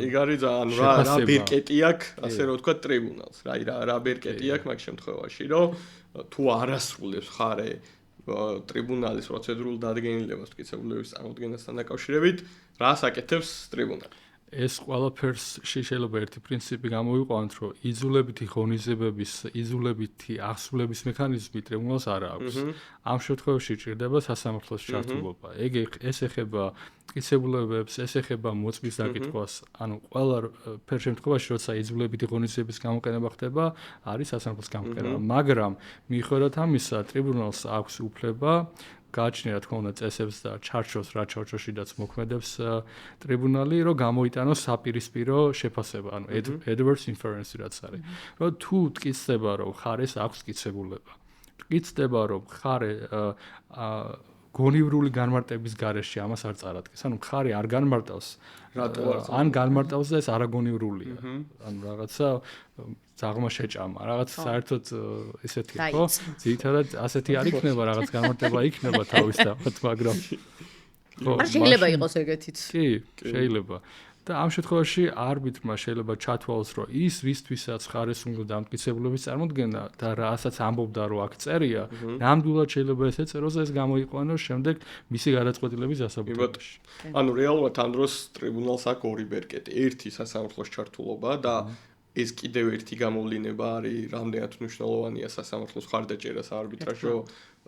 ეგ არის ძალიან რა ბერკეტი აქვს, ასე რომ ვთქვათ ტრიბუნალს. რა ბერკეტი აქვს მაგ შემთხვევაში, რომ თუ არასრულებს ხარე ტრიბუნალის პროცედურულ დადგენილებას მტკიცებულების წარმოქმნასთან დაკავშირებით, რას აკეთებს ტრიბუნალი? ეს ყველაფერს შეიძლება ერთი პრინციპი გამოვიყვანოთ, რომ იძულებითი ღონისძიებების, იძულებითი აღსრულების მექანიზმი ტრიბუნალს არ აქვს. ამ შემთხვევაში ჭირდება სასამართლოს ჩართულობა. ეს ეხება მტკიცებულებებს, ეს ეხება მოწმის დაკითხვას, ანუ ყველა შემთხვევაში, როცა იძულებითი ღონისძიების გამოყენება ხდება, არის სასამართლოს გამოყენება. მაგრამ მიუხედავად ამისა, ტრიბუნალს აქვს უფლება გააჩნია რა თქმა უნდა წესებს და ჩარჩოს რა ჩარჩოშიდაც მოქმედებს ტრიბუნალი, რომ გამოიტანოს საპირისპირო შეფასება, ანუ adverse inference რაც არის. რომ თუ მტკიცდება, რომ ხარეს აქვს მტკიცებულება. მტკიცდება, რომ ხარე გონივრული განმარტების გარეშე ამას არ წარადგენს. ანუ ხარი არ განმარტავს, ან განმარტავს და ეს არაგონივრულია. ანუ რაღაცა ზაღმა შეჭამა, რაღაც საერთოდ ესეთი ხო? ძირითადად ასეთი არ იქნება, რაღაც განმარტება იქნება თავის თავად, მაგრამ ხო, შეიძლება იყოს ეგეთიც. კი, შეიძლება. და ამ შემთხვევაში არბიტრმა შეიძლება ჩათვალოს, რომ ის ვისთვისაც ხარეს უნდა დამტკიცებულების წარმოქმნა და რასაც ამბობდა, რომ აქ წერია, ნამდვილად შეიძლება ეს ეწეროს და ეს გამოიყვანოს შემდეგ მისი გადაწყვეტილების დასაბუთებაში. ანუ რეალურად ამ დროს ტრიბუნალს აქვს ორი ბერკეტი. ერთი სასამართლოს ჩართულობა და ეს კიდევ ერთი გამოვლინება არის, რამდენად მნიშვნელოვანია სასამართლოს ხარდაჭერას არბიტრაჟო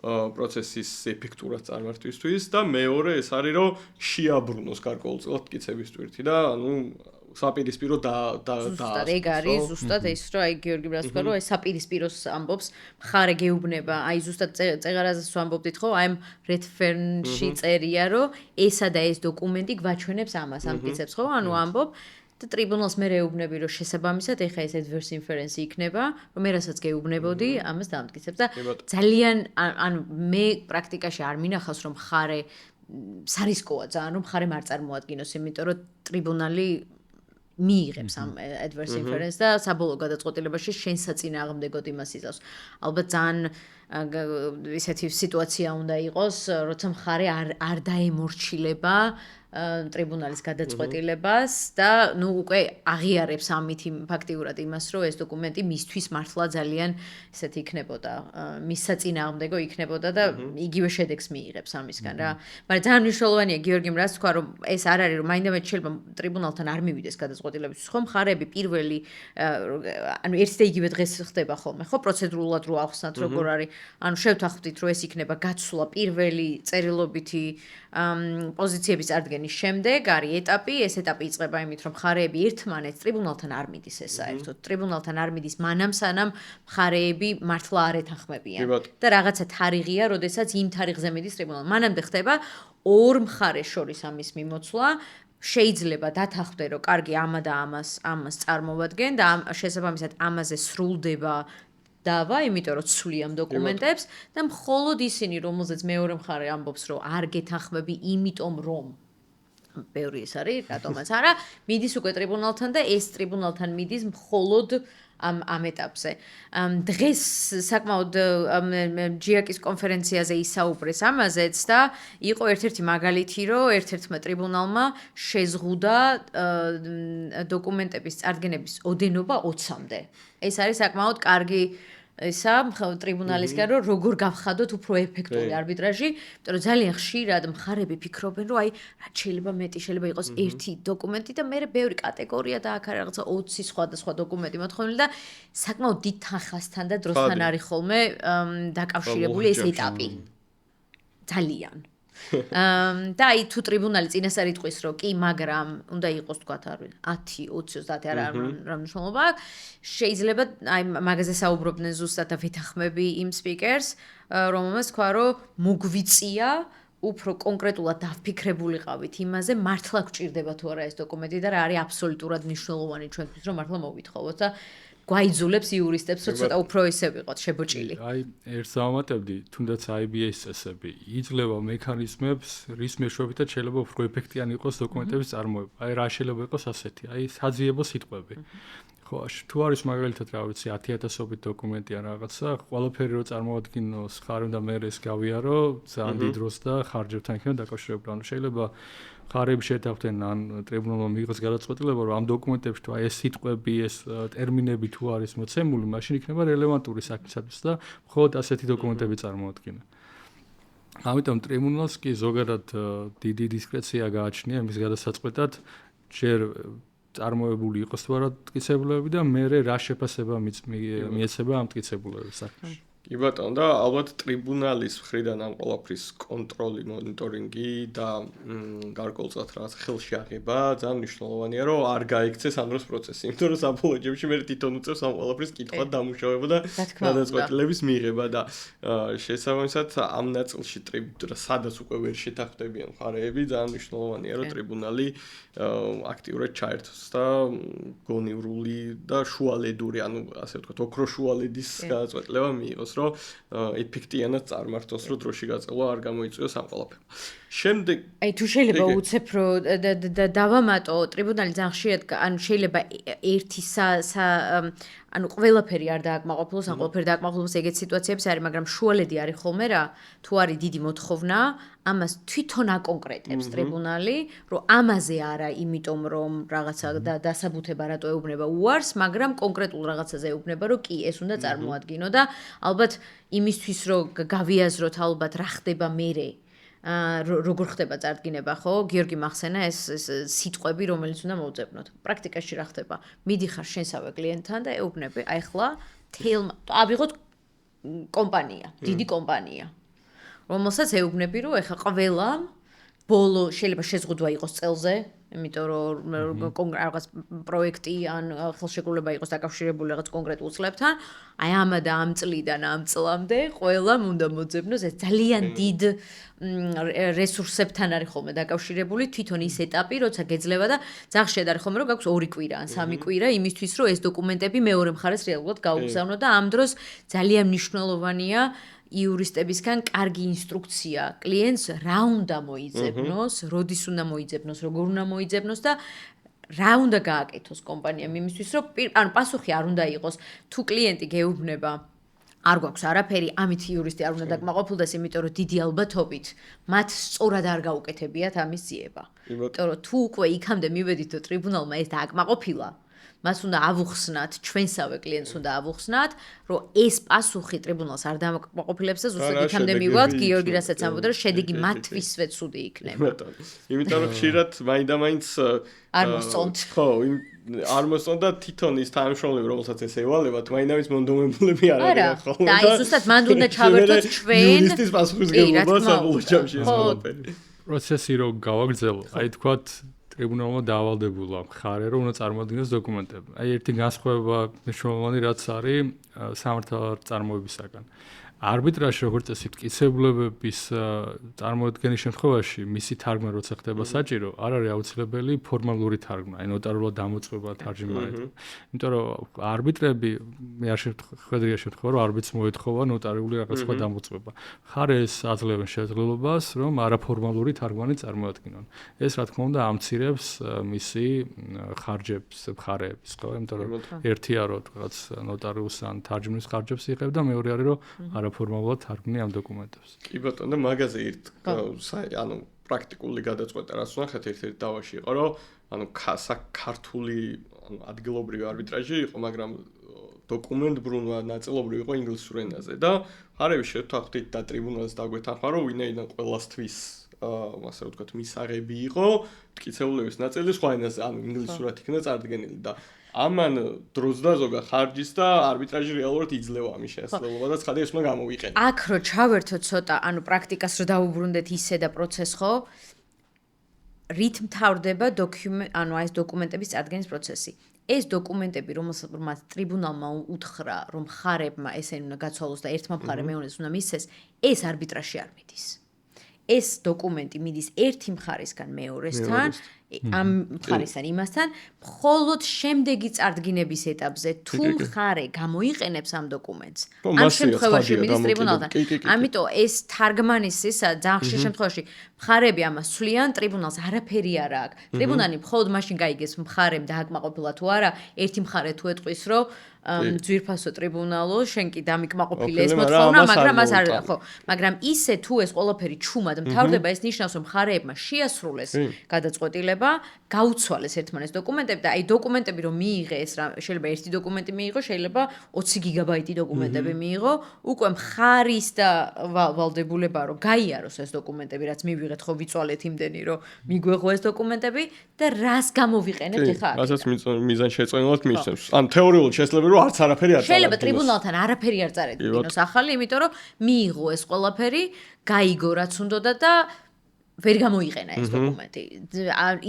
პროცესის ეფექტურად წარმართვისთვის და მეორე ეს არის, რომ შეაბრუნოს გარკვეულწილად მტკიცების ტვირთი და ანუ საპირისპირო და ზუსტად ეგ არის, ზუსტად ეს რომ აი გიორგი ბრას თქვა, რომ ეს საპირისპიროს ამბობს მხარე გეუბნება, აი ზუსტად წეღარაზეც ვამბობდით ხო, აი რედფერნში წერია, რომ ესა და ეს დოკუმენტი გვაჩვენებს ამას, ამტკიცებს ხო, ანუ ამბობ და ტრიბუნალს მე ეუბნები, რომ შესაბამისად ეხა ეს adverse inference იქნება, რომ მე რასაც გეუბნებოდი, ამას დამტკიცებს და ძალიან ანუ მე პრაქტიკაში არ მინახავს, რომ მხარე სარისკოა ძალიან, რომ მხარე არ წარმოადგინოს, იმიტომ რომ ტრიბუნალი მიიღებს ამ adverse inference და საბოლოო გადაწყვეტილებაში შენ საწინააღმდეგოდ იმას იზავს. ალბათ ძალიან ისეთი სიტუაცია უნდა იყოს, როცა მხარე არ დაემორჩილება ტრიბუნალის გადაწყვეტილებას და ნუ უკვე აღიარებს ამით ფაქტიურად იმას, რომ ეს დოკუმენტი მისთვის მართლა ძალიან ესეთი იქნებოდა, მის საწინააღმდეგო იქნებოდა და იგივე შედეგს მიიღებს ამისგან რა. მაგრამ ძალიან მნიშვნელოვანია გიორგიმ რაც თქვა, რომ ეს არ არის, რომ მაინდამაინც შეიძლება ტრიბუნალთან არ მივიდეს გადაწყვეტილებისთვის, ხო მხარეები პირველი ანუ ერთი და იგივე დღეს ხდება ხოლმე, ხო პროცედურულად რო ახსნათ როგორ არის, ანუ შევთანხმდით, რომ ეს იქნება გაცვლა პირველი წერილობითი პოზიციების წარდგენის შემდეგ არის ეტაპი, ეს ეტაპი იწყება იმით, რომ მხარეები ერთმანეთს ტრიბუნალთან არ მიდის ეს საერთოდ. ტრიბუნალთან არ მიდის მანამ სანამ მხარეები მართლა არ ეთანხმებიან. და რაღაცა თარიღია, როდესაც იმ თარიღზე მიდის ტრიბუნალ. მანამდე ხდება ორ მხარეს შორის ამის მიმოცვლა. შეიძლება დათანხმდე, რომ კარგი ამა და ამას წარმოვადგენ და შესაბამისად ამაზე სრულდება დავა, იმიტომ რომ ცვლი ამ დოკუმენტებს და მხოლოდ ისინი, რომელზეც მეორე მხარე ამბობს, რომ არ გეთანხმები, იმიტომ რომ ბევრი ეს არის, რატომაც არა, მიდის უკვე ტრიბუნალთან და ეს ტრიბუნალთან მიდის მხოლოდ ამ ეტაპზე. დღეს საკმაოდ ჯიაკის კონფერენციაზე ისაუბრეს ამაზეც და იყო ერთ-ერთი მაგალითი, რომ ერთ-ერთმა ტრიბუნალმა შეზღუდა დოკუმენტების წარდგენების ოდენობა 20-მდე. ეს არის საკმაოდ კარგი ისა ტრიბუნალისგან რომ როგორ გავხადოთ უფრო ეფექტური არბიტრაჟი, იმიტომ რომ ძალიან ხშირად მხარეები ფიქრობენ, რომ აი რაც შეიძლება მეტი შეიძლება იყოს ერთი დოკუმენტი და მე ბევრი კატეგორია და აქ არის რაღაცა 20 სხვადასხვა დოკუმენტი მოთხოვნილი და საკმაოდ დიდ თანხასთან და დროსთან არის ხოლმე დაკავშირებული ეს ეტაპი. ძალიან და აი თუ ტრიბუნალი წინასწარ იტყვის, რომ კი, მაგრამ უნდა იყოს თქვათ არ ვიცი 10, 20, 30 არა რა მნიშვნელობა აქვს, შეიძლება აი მაგაზე საუბრობდნენ ზუსტად და ვეთანხმები იმ სპიკერს, რომელმაც თქვა, რომ მოგვიწია უფრო კონკრეტულად დავფიქრებულიყავით იმაზე, მართლა გვჭირდება თუ არა ეს დოკუმენტი და რა არის აბსოლუტურად მნიშვნელოვანი ჩვენთვის, რომ მართლა მოვითხოვოთ და გვაიძულებს იურისტებს, რომ ცოტა უფრო ისე ვიყოთ შებოჭილი. აი, ერთს დავამატებდი, თუნდაც IBA-ის წესები იძლევა მექანიზმებს, რის მეშვეობითაც შეიძლება უფრო ეფექტიანი იყოს დოკუმენტების წარმოება. აი, რა შეიძლება იყოს ასეთი, აი, საძიებო სიტყვები. ხო, თუ არის მაგალითად რა ვიცი 10,000-ობით დოკუმენტი ან რაღაცა, ყველაფერი რო წარმოადგინოს ხარ უნდა მე ეს გავიარო, ძალიან დიდ დროს და ხარჯებთან იქნება დაკავშირებული. ანუ შეიძლება ხარები შეთანხმდნენ ან ტრიბუნალმა მიიღოს გადაწყვეტილება, რომ ამ დოკუმენტებში თუ აი ეს სიტყვები, ეს ტერმინები თუ არის მოცემული, მაშინ იქნება რელევანტური საქმისათვის და მხოლოდ ასეთი დოკუმენტები წარმოადგინა. ამიტომ ტრიბუნალს კი ზოგადად დიდი დისკრეცია გააჩნია იმის გადასაწყვეტად, ჯერ წარმოებული იყოს თუ არა მტკიცებულებები და მერე რა შეფასება მიეცება ამ მტკიცებულებების საქმეში. კი ბატონო და ალბათ ტრიბუნალის მხრიდან ამ ყველაფრის კონტროლი, მონიტორინგი და გარკვეულწილად რაღაც ხელში აღება ძალიან მნიშვნელოვანია, რომ არ გაიქცეს ამ დროს პროცესი. იმიტომ რომ საბოლოო ჯამში მე თვითონ უწევს ამ ყველაფრის კითხვა დამუშავება და გადაწყვეტილების მიღება და შესაბამისად ამ ნაწილში სადაც უკვე ვერ შეთანხმდებიან მხარეები, ძალიან მნიშვნელოვანია, რომ ტრიბუნალი აქტიურად ჩაერთოს და გონივრული და შუალედური, ანუ ასე ვთქვათ, ოქროშუალედის გადაწყვეტილება მიიღოს. რომ ეფექტიანად წარმართოს, რომ დროში გაწევა არ გამოიწვიოს ამ ყველაფერს. შემდეგ აი თუ შეიძლება უცებ რომ დავამატო ტრიბუნალი ძალიან ხშირად ანუ შეიძლება ერთი ანუ ყველაფერი არ დააკმაყოფილოს, ან ყველაფერი დააკმაყოფილოს ეგეთ სიტუაციებს არის, მაგრამ შუალედი არის ხოლმე რა, თუ არის დიდი მოთხოვნა, ამას თვითონ აკონკრეტებს ტრიბუნალი, რომ ამაზე არა, იმიტომ რომ რაღაცა დასაბუთება რატო ეუბნება უარს, მაგრამ კონკრეტულ რაღაცაზე ეუბნება, რომ კი, ეს უნდა წარმოადგინო და ალბათ იმისთვის რომ გავიაზროთ ალბათ რა ხდება მერე როგორ ხდება წარდგინება, ხო? გიორგი მახსენა ეს სიტყვები, რომელიც უნდა მოვუძებნოთ. პრაქტიკაში რა ხდება? მიდიხარ შენსავე კლიენტთან და ეუბნები, აი ხლა ავიღოთ კომპანია, დიდი კომპანია. რომელსაც ეუბნები, რომ ეხა ყველა ბოლო შეიძლება შეზღუდვა იყოს წელზე, იმიტომ რომ რაღაც პროექტი ან ხელშეკრულება იყოს დაკავშირებული რაღაც კონკრეტულ წლებთან, აი ამა და ამ წლიდან ამ წლამდე ყველამ უნდა მოძებნოს ეს ძალიან დიდ რესურსებთან არის ხოლმე დაკავშირებული თვითონ ის ეტაპი, როცა გეძლევა და ძალიან ხშირად არის ხოლმე რომ გაქვს 2 კვირა ან 3 კვირა იმისთვის რომ ეს დოკუმენტები მეორე მხარეს რეალურად გაუგზავნო და ამ დროს ძალიან მნიშვნელოვანია იურისტებისგან კარგი ინსტრუქცია კლიენტს რა უნდა მოიძებნოს, როდის უნდა მოიძებნოს, როგორ უნდა მოიძებნოს და რა უნდა გააკეთოს კომპანიამ იმისთვის, რომ ანუ პასუხი არ უნდა იყოს თუ კლიენტი გეუბნება არ გვაქვს არაფერი, ამით იურისტი არ უნდა დაკმაყოფილდეს, იმიტომ რომ დიდი ალბათობით მათ სწორად არ გაუკეთებიათ ამის ძიება. იმიტომ რომ თუ უკვე იქამდე მივედით და ტრიბუნალმა ეს დააკმაყოფილა, მას უნდა ავუხსნათ, ჩვენსავე კლიენტს უნდა ავუხსნათ, რომ ეს პასუხი ტრიბუნალს არ დააკმაყოფილებს და ზუსტად იქამდე მივიდეთ, გიორგი რასაც ამბობდა, რომ შედეგი მათთვისვე ცუდი იქნება. იმიტომ რომ ხშირად მაინდა-მაინც არ მოსწონთ. ხო, არ მოსწონთ და თვითონ ის თანამშრომლები, რომელსაც ეს ევალებათ, მაინდა-მაინც მონდომებულები არ არიან ხოლმე. და აი ზუსტად მანდ უნდა ჩავერთოთ ჩვენ იურისტის პასუხისმგებლობა საბოლოო ჯამში ეს ყველაფერი. პროცესი რო გავაგრძელო, აი თქვათ ტრიბუნალმა დაავალდებულა მხარე, რომ უნდა წარმოადგინოს დოკუმენტები. აი ერთი განსხვავება მნიშვნელოვანი რაც არის სამართალწარმოებისაგან. არბიტრაჟი როგორც წესი მტკიცებულებების წარმოადგენის შემთხვევაში მისი თარგმნა როცა ხდება საჭირო, არ არის აუცილებელი ფორმალური თარგმნა, აი ნოტარულად დამოწმება თარჯიმანით. იმიტომ რომ არბიტრები მე არ შეხვედრია შემთხვევა, რომ არბიტრს მოეთხოვა ნოტარიული რაღაც სხვა დამოწმება. მხარეს აძლევენ შესაძლებლობას, რომ არაფორმალური თარგმანი წარმოადგინონ. ეს რა თქმა უნდა ამცირებს მისი ხარჯებს, მხარეების, ხო? იმიტომ რომ ერთია რომ რაღაც ნოტარიუს ან თარჯმნის ხარჯებს იღებ და მეორე არის რომ ფორმალურად თარგმნი ამ დოკუმენტებს. კი ბატონო, და მაგაზე ანუ პრაქტიკული გადაწყვეტა რაც ვნახეთ ერთ-ერთ დავაში იყო, რომ ანუ ქართული ადგილობრივი არბიტრაჟი იყო, მაგრამ დოკუმენტბრუნვა ნაწილობრივ იყო ინგლისურ ენაზე და ხარები შევთანხმდით და ტრიბუნალს დაგვეთანხმა, რომ ვინაიდან ყველასთვის ასე ვთქვათ, მისაღები იყო, მტკიცებულების ნაწილი სხვა ენაზე, ანუ ინგლისურად იქნა წარდგენილი და ამან დროს და ზოგადად ხარჯის და არბიტრაჟი რეალურად იძლევა ამის შესაძლებლობა და ცხადია ეს უნდა გამოვიყენო. აქ რო ჩავერთო ცოტა, ანუ პრაქტიკას რო დავუბრუნდეთ ისე და პროცესს ხო? რით მთავრდება ანუ ეს დოკუმენტების წარდგენის პროცესი. ეს დოკუმენტები, რომელსაც ტრიბუნალმა უთხრა, რომ მხარებმა ესენი უნდა გაცვალოს და ერთმა მხარემ მეურნეს უნდა მისცეს, ეს არბიტრაჟში არ მიდის. ეს დოკუმენტი მიდის ერთი მხარისგან მეორესთან, ამ მხარესთან იმასთან, მხოლოდ შემდეგი წარდგინების ეტაპზე თუ მხარე გამოიყენებს ამ დოკუმენტს, ამ შემთხვევაში მიდის ტრიბუნალთან. ამიტომ ეს თარგმანისისა ძალიან ხშირ შემთხვევაში მხარეები ამას ცვლიან, ტრიბუნალს არაფერი არ აქვს. ტრიბუნალი მხოლოდ მაშინ გაიგებს მხარემ დააკმაყოფილა თუ არა, ერთი მხარე თუ ეტყვის, რომ ძვირფასო ტრიბუნალო, შენ კი დამიკმაყოფილე ეს მოთხოვნა, მაგრამ მას არ ხო, მაგრამ ისე თუ ეს ყველაფერი ჩუმად მთავრდება, ეს ნიშნავს, რომ მხარეებმა შეასრულეს გადაწყვეტილება, გაუცვალეს ერთმანეთს დოკუმენტები და აი დოკუმენტები რომ მიიღეს, შეიძლება ერთი დოკუმენტი მიიღო, შეიძლება 20 გიგაბაიტი დოკუმენტები მიიღო, უკვე მხარის და ვალდებულება რომ გაიაროს ეს დოკუმენტები, რაც მივიღეთ ხო ვიწვალეთ იმდენი, რომ მიგვეღო ეს დოკუმენტები და რას გამოვიყენებთ ახლა? რასაც მიზანშეწონილად მისცემს. ან თეორიულად შესაძლებელი რომ არც არაფერი არ წარადგინოს. შეიძლება ტრიბუნალთან არაფერი არ წარადგინოს ახალი, იმიტომ რომ მიიღო ეს ყველაფერი, გაიგო რაც უნდოდა და ვერ გამოიყენა ეს დოკუმენტი.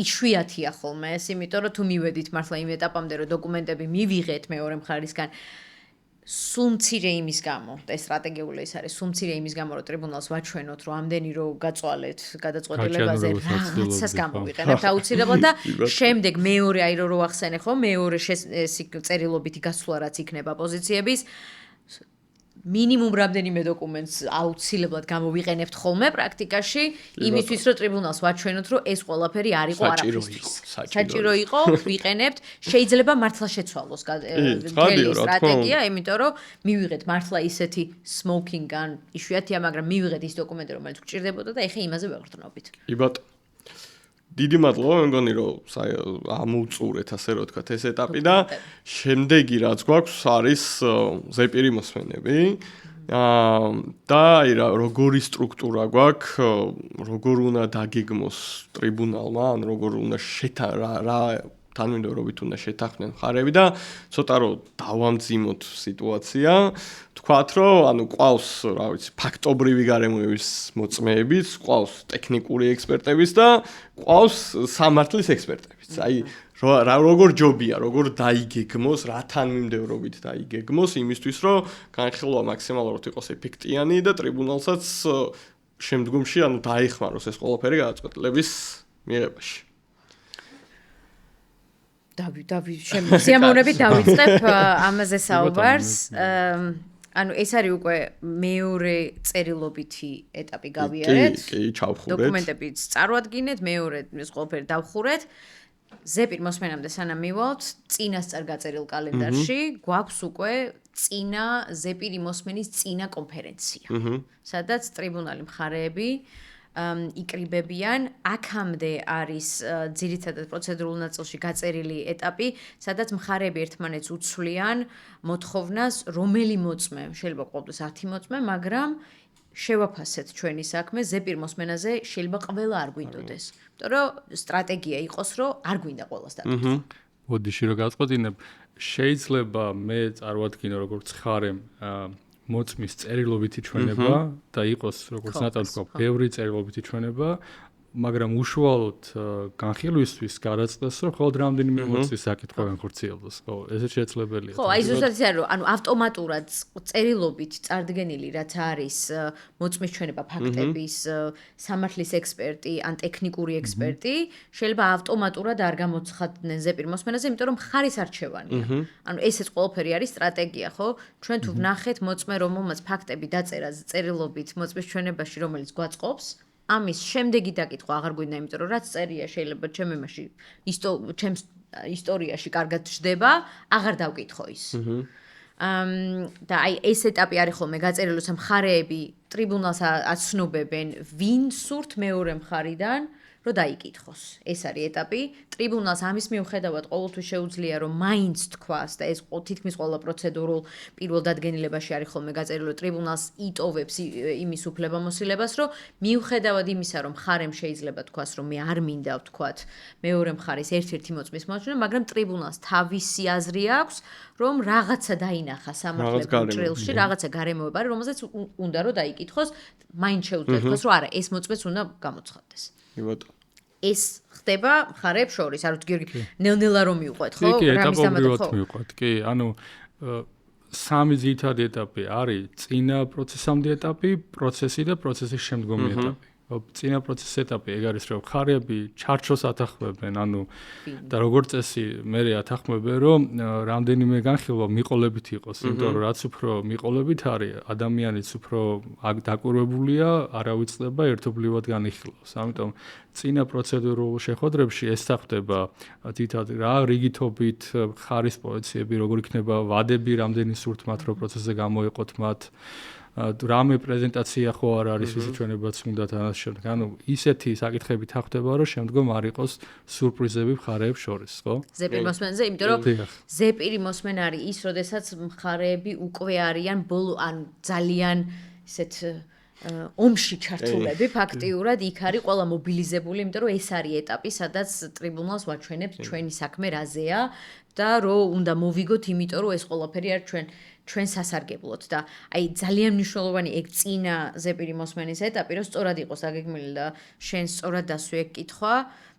იშვიათია ხოლმე ეს, იმიტომ რომ თუ მივედით მართლა იმ ეტაპამდე, რომ დოკუმენტები მივიღეთ მეორე მხარისგან, სულ მცირე იმის გამო, ეს სტრატეგიული ის არის, სულ მცირე იმის გამო, რომ ტრიბუნალს ვაჩვენოთ, რომ ამდენი რო გაწვალეთ გადაწყვეტილებაზე, რაღაცას გამოვიყენებთ აუცილებლად და შემდეგ მეორე აი რო ახსენე ხო, მეორე წერილობითი გასვლა რაც იქნება პოზიციების მინიმუმ რამდენიმე დოკუმენტს აუცილებლად გამოვიყენებთ ხოლმე პრაქტიკაში, იმისთვის რომ ტრიბუნალს ვაჩვენოთ, რომ ეს ყველაფერი არ იყო არაფრისთვის. საჭირო იყო, ვიყენებთ, შეიძლება მართლა შეცვალოს მთელი სტრატეგია, იმიტომ რომ მივიღეთ მართლა ისეთი smoking gun, იშვიათია, მაგრამ მივიღეთ ის დოკუმენტი, რომელიც გვჭირდებოდა და ეხლა იმაზე ვეღრდნობით. კი ბატონო. დიდი მადლობა, მე მგონი რომ ამოვწურეთ ასე რომ ვთქვათ ეს ეტაპი და შემდეგი რაც გვაქვს არის ზეპირი მოსმენები. და აი რა როგორი სტრუქტურა გვაქვს, როგორ უნდა დაგეგმოს ტრიბუნალმა, ან როგორ უნდა რა თანმიმდევრობით უნდა შეთანხმდნენ მხარეები და ცოტა რომ დავამძიმოთ სიტუაცია, თქვათ რომ ანუ ყავს რა ვიცი ფაქტობრივი გარემოების მოწმეებიც, ყავს ტექნიკური ექსპერტებიც და ყავს სამართლის ექსპერტებიც. აი როგორ ჯობია, როგორ დაიგეგმოს, რა თანმიმდევრობით დაიგეგმოს იმისთვის რომ განხილვა მაქსიმალურად იყოს ეფექტიანი და ტრიბუნალსაც შემდგომში ანუ დაეხმაროს ეს ყველაფერი გადაწყვეტილების მიღებაში. სიამოვნებით დავიწყებ ამაზე საუბარს. ანუ ეს არის უკვე მეორე წერილობითი ეტაპი გავიარეთ. კი, ჩავხურეთ. დოკუმენტებიც წარვადგინეთ, მეორე ეს ყველაფერი დავხურეთ. ზეპირ მოსმენამდე სანამ მივალთ, წინასწარ გაწერილ კალენდარში გვაქვს უკვე წინა ზეპირი მოსმენის წინა კონფერენცია. სადაც ტრიბუნალი მხარეები იკრიბებიან, აქამდე არის ძირითადად პროცედურულ ნაწილში გაწერილი ეტაპი, სადაც მხარეები ერთმანეთს უცვლიან მოთხოვნას, რომელი მოწმე, შეიძლება ყოველთვის 10 მოწმე, მაგრამ შევაფასეთ ჩვენი საქმე ზეპირ მოსმენაზე, შეიძლება ყველა არ გვინდოდეს. იმიტომ რომ სტრატეგია იყოს, რომ არ გვინდა ყველას დაგვრჩა. ბოდიში რომ გავწყვეტინებ, შეიძლება მე წარვადგინო როგორც ხარემ მოწმის წერილობითი ჩვენება და იყოს როგორც ნატალ თქვა, ბევრი წერილობითი ჩვენება, მაგრამ უშუალოდ განხილვისთვის გადაწყვეტს, რომ მხოლოდ რამდენიმე მოწმის საკითხი განხორციელდეს. ხო, ესეც შეძლებელია. ხო, აი ზუსტად ის არის, რომ ანუ ავტომატურად წერილობით წარდგენილი რაც არის მოწმის ჩვენება ფაქტების, სამართლის ექსპერტი, ან ტექნიკური ექსპერტი, შეიძლება ავტომატურად არ გამოცხადდნენ ზეპირ მოსმენაზე, იმიტომ რომ მხარის არჩევანია. ანუ ესეც ყველაფერი არის სტრატეგია, ხო? ჩვენ თუ ვნახეთ მოწმე, რომელმაც ფაქტები დაწერა წერილობით მოწმის ჩვენებაში, რომელიც გვაწყობს ამის შემდეგი დაკითხვა აღარ გვინდა, იმიტომ რომ რაც წერია შეიძლება ჩემ ისტორიაში კარგად ჩდება, აღარ დავკითხო ის. და აი ეს ეტაპი არის ხოლმე გაწერილი, რომ მხარეები ტრიბუნალს აცნობებენ, ვინ სურთ მეორე მხარიდან, რომ დაიკითხოს. ეს არის ეტაპი. ტრიბუნალს ამის მიუხედავად ყოველთვის შეუძლია, რომ მაინც თქვას და ეს თითქმის ყველა პროცედურულ პირველ დადგენილებაში არის ხოლმე გაწერილი, რომ ტრიბუნალს იტოვებს იმის უფლებამოსილებას, რომ მიუხედავად იმისა, რომ მხარემ შეიძლება თქვას, რომ მე არ მინდა ვთქვათ მეორე მხარის ერთ-ერთი მოწმის მოჩვენა, მაგრამ ტრიბუნალს თავისი აზრი აქვს, რომ რაღაცა დაინახა სამართლებრივ ჭრილში, რაღაცა გარემოება არის, რომელზეც უნდა რომ დაიკითხოს, მაინც შეუძლია თქვას, რომ არა, ეს მოწმეც უნდა გამოცხადდეს. ეს ხდება მხარეებს შორის, არ ვიცი გიორგი, ნელ-ნელა რომ მიუყვეთ, ხო? კი, ეტაპობრივად მიუყვეთ, კი, ანუ სამი ძირითადი ეტაპი არის წინა პროცესამდე ეტაპი, პროცესი და პროცესის შემდგომი ეტაპი. წინა პროცესის ეტაპი ეგ არის რომ ხარები ჩარჩოს ათანხმებენ ანუ და როგორც წესი მე ათანხმებენ რომ რამდენიმე განხილვა მიყოლებით იყოს იმიტომ რომ რაც უფრო მიყოლებით არის ადამიანიც უფრო დაკვირვებულია არავიწლება ერთობლივად განიხილავს ამიტომ წინა პროცედურულ შეხვედრებში ეს ხდება თითქოს რა რიგითობით ხარის პოზიციები როგორ იქნება ვადები რამდენი სურთ მათ რო პროცესზე გამოეყოთ მათ რამე პრეზენტაცია ხო არ არის ისი ჩვენებაც უნდა თანაც შემდეგ ანუ ისეთი საკითხები თახდება რომ შემდგომ არ იყოს სურპრიზები მხარეებს შორის ხო ზეპირი მოსმენზე იმიტომ რომ ზეპირი მოსმენ არის ის როდესაც მხარეები უკვე არიან ბოლო ან ძალიან ისეთ ომში ჩართულები ფაქტიურად იქ არის ყველა მობილიზებული იმიტომ რომ ეს არის ეტაპი სადაც ტრიბუნალს ვაჩვენებთ ჩვენი საქმე რაზეა და რომ უნდა მოვიგოთ იმიტომ რომ ეს ყველაფერი არის ჩვენ სასარგებლოდ და აი ძალიან მნიშვნელოვანი ეგ წინა ზეპირი მოსმენის ეტაპი რომ სწორად იყოს დაგეგმილი და შენ სწორად დასვი ეგ კითხვა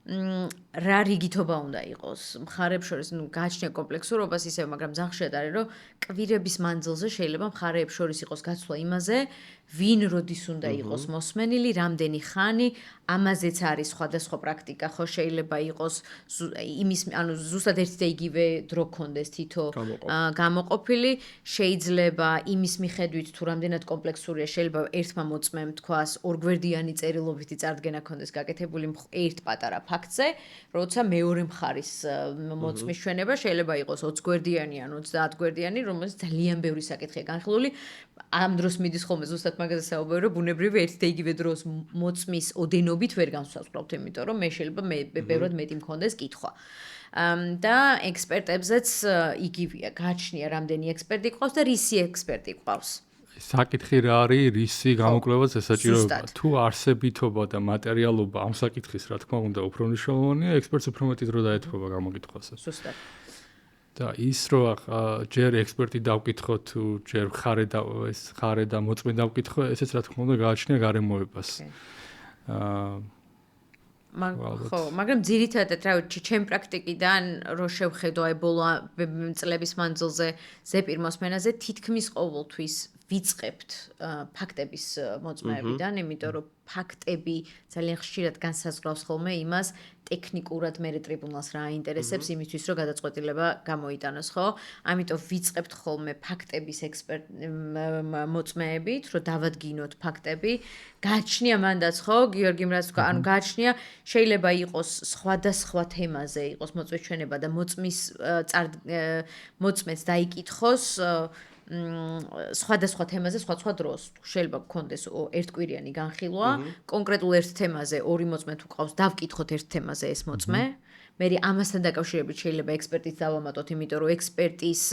რა რიგითობა უნდა იყოს მხარეებს შორის ნუ გააჩნია კომპლექსურობას ისევ მაგრამ ზახშად არის რომ კვირების მანძილზე შეიძლება მხარეებს შორის იყოს გაცვლა იმაზე ვინ როდის უნდა იყოს მოსმენილი რამდენი ხანი ამაზეც არის სხვადასხვა პრაქტიკა ხო შეიძლება იყოს იმის ანუ ზუსტად ერთი და იგივე დრო კონდეს თითო გამოყოფილი შეიძლება იმის მიხედვით თუ რამდენად კომპლექსურია შეიძლება ერთმა მოწმემ თქვას ორგვერდიანი წერილობითი წარდგენა კონდეს გაკეთებული ერთ პატარა ფაქტზე როცა მეორე მხარის მოწმის ჩვენება შეიძლება იყოს 20 გვერდიანი ან 30 გვერდიანი რომელიც ძალიან ბევრი საკითხია განხილული ამ დროს მიდის ხოლმე ზუსტად მაგაზე საუბარი რომ ბუნებრივი ერთი და იგივე დროს მოწმის ოდენობით ვერ განსაზღვრავთ იმიტომ რომ მე შეიძლება ბევრად მეტი მქონდეს კითხვა და ექსპერტებზეც იგივეა გააჩნია რამდენი ექსპერტი ყავს და რისი ექსპერტი ყავს საკითხი რა არის რისი გამოკვლევაც ესაჭიროება თუ არსებითობა და მატერიალობა ამ საკითხის რა თქმა უნდა უფრო მნიშვნელოვანია ექსპერტს უფრო მეტი დრო დაეთმობა გამოკითხვაზე ზუსტად და ის რომ ჯერ ექსპერტი დავკითხო თუ ჯერ ხარე და მოწმე დავკითხო ესეც რა თქმა უნდა გააჩნია გარემოებას ხო, მაგრამ ძირითადად რა ვიცი, ჩემ პრაქტიკიდან რო შევხედო აი ბოლო წლების მანძილზე ზეპირ მოსმენაზე თითქმის ყოველთვის ვიწყებთ ფაქტების მოწმეებიდან, იმიტომ რომ ფაქტები ძალიან ხშირად განსაზღვრავს ხოლმე იმას ტექნიკურად მე ტრიბუნალს რა აინტერესებს იმისთვის რომ გადაწყვეტილება გამოიტანოს, ხო? ამიტომ ვიწყებთ ხოლმე ფაქტების მოწმეებით, რომ დავადგინოთ ფაქტები. გააჩნია მანდაც, ხო, გიორგიმ რაც თქვა, ანუ გააჩნია შეიძლება იყოს სხვადასხვა თემაზე იყოს მოწმის ჩვენება და მოწმეც დაიკითხოს სხვადასხვა თემაზე სხვა დროს შეიძლება გქონდეს ერთკვირიანი განხილვა კონკრეტულ ერთ თემაზე ორი მოწმე თუ ყავს დავკითხოთ ერთ თემაზე ეს მოწმე მე ამასთან დაკავშირებით შეიძლება ექსპერტიც დავამატოთ იმიტომ რომ ექსპერტის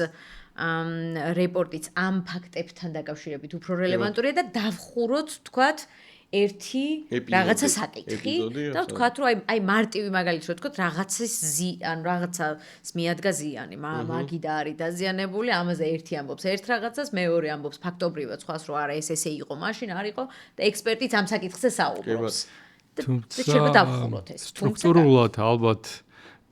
რეპორტიც ამ ფაქტებთან დაკავშირებით უფრო რელევანტურია და დავხუროთ თქვათ ერთი რაღაცა საკითხი და ვთქვათ რომ აი მარტივი მაგალითად რომ ვთქვათ რაღაცის ან რაღაცას მიადგა ზიანი მაგი და არის დაზიანებული ამაზე ერთი ამბობს ერთ რაღაცას მეორე ამბობს ფაქტობრივად სხვას რომ არა ეს ესე იყო მაშინ არ იყო და ექსპერტიც ამ საკითხზე საუბრობს და შეიძლება დავხუროთ ეს სტრუქტურულად ალბათ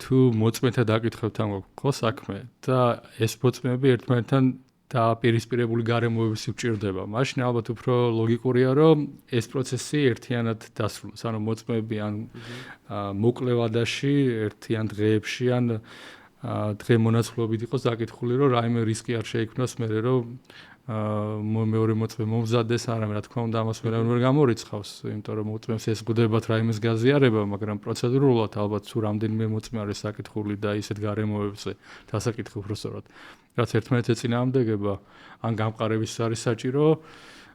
თუ მოწმეთა დაკითხებთ ამ ხო საქმე და ეს მოწმეები ერთმანეთთან და პირისპირებული გარემოების უჭირდება. მაშინ ალბათ უფრო ლოგიკურია, რომ ეს პროცესი ერთიანად დასრულოს. ანუ მოწმეები ან მოკლე ვადაში, ერთიან დღეებში ან დღე მონაცვლეობით იყოს დაკითხული, რომ რაიმე რისკი არ შეიქმნას მერე, რომ მეორე მოწმე მომზადეს, არამედ რა თქმა უნდა ამას ვერ გამორიცხავს, იმიტომ რომ მოწმეებს ესწრებათ რაიმეს გაზიარება, მაგრამ პროცედურულად ალბათ თუ რამდენიმე მოწმე არის საკითხული და ისეთ გარემოებზე დასაკითხი უფრო სწორად. რაც ერთმანეთს ეწინააღმდეგება, ან გამყარების არის საჭირო,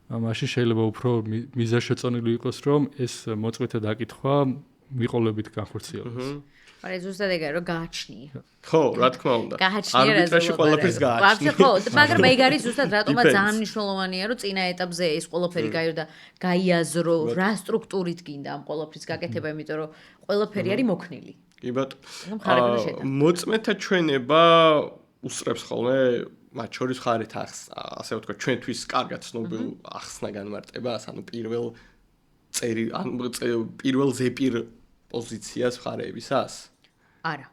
მაშინ შეიძლება უფრო მიზანშეწონილი იყოს, რომ ეს მოწმეთა დაკითხვა მიყოლებით განხორციელდეს. არა ზუსტად ეგაა რომ გააჩნია. ხო, რა თქმა უნდა. არბიტრაჟი ყველაფერს გააჩნია. ხო, მაგრამ ეგ არის ზუსტად რატომაც ძალიან მნიშვნელოვანია რომ წინა ეტაპზე ეს ყველაფერი გაირო და გაიაზრო რა სტრუქტურით გინდა ამ ყველაფრის გაკეთება, იმიტომ რომ ყველაფერი არის მოქნილი. კი ბატონო. მოწმეთა ჩვენება უსწრებს ხოლმე მათ შორის ხარით ასე ვთქვათ ჩვენთვის კარგად ცნობილ ახსნა განმარტებას, ანუ პირველ ზეპირ პოზიციას ხარეებისას? არა.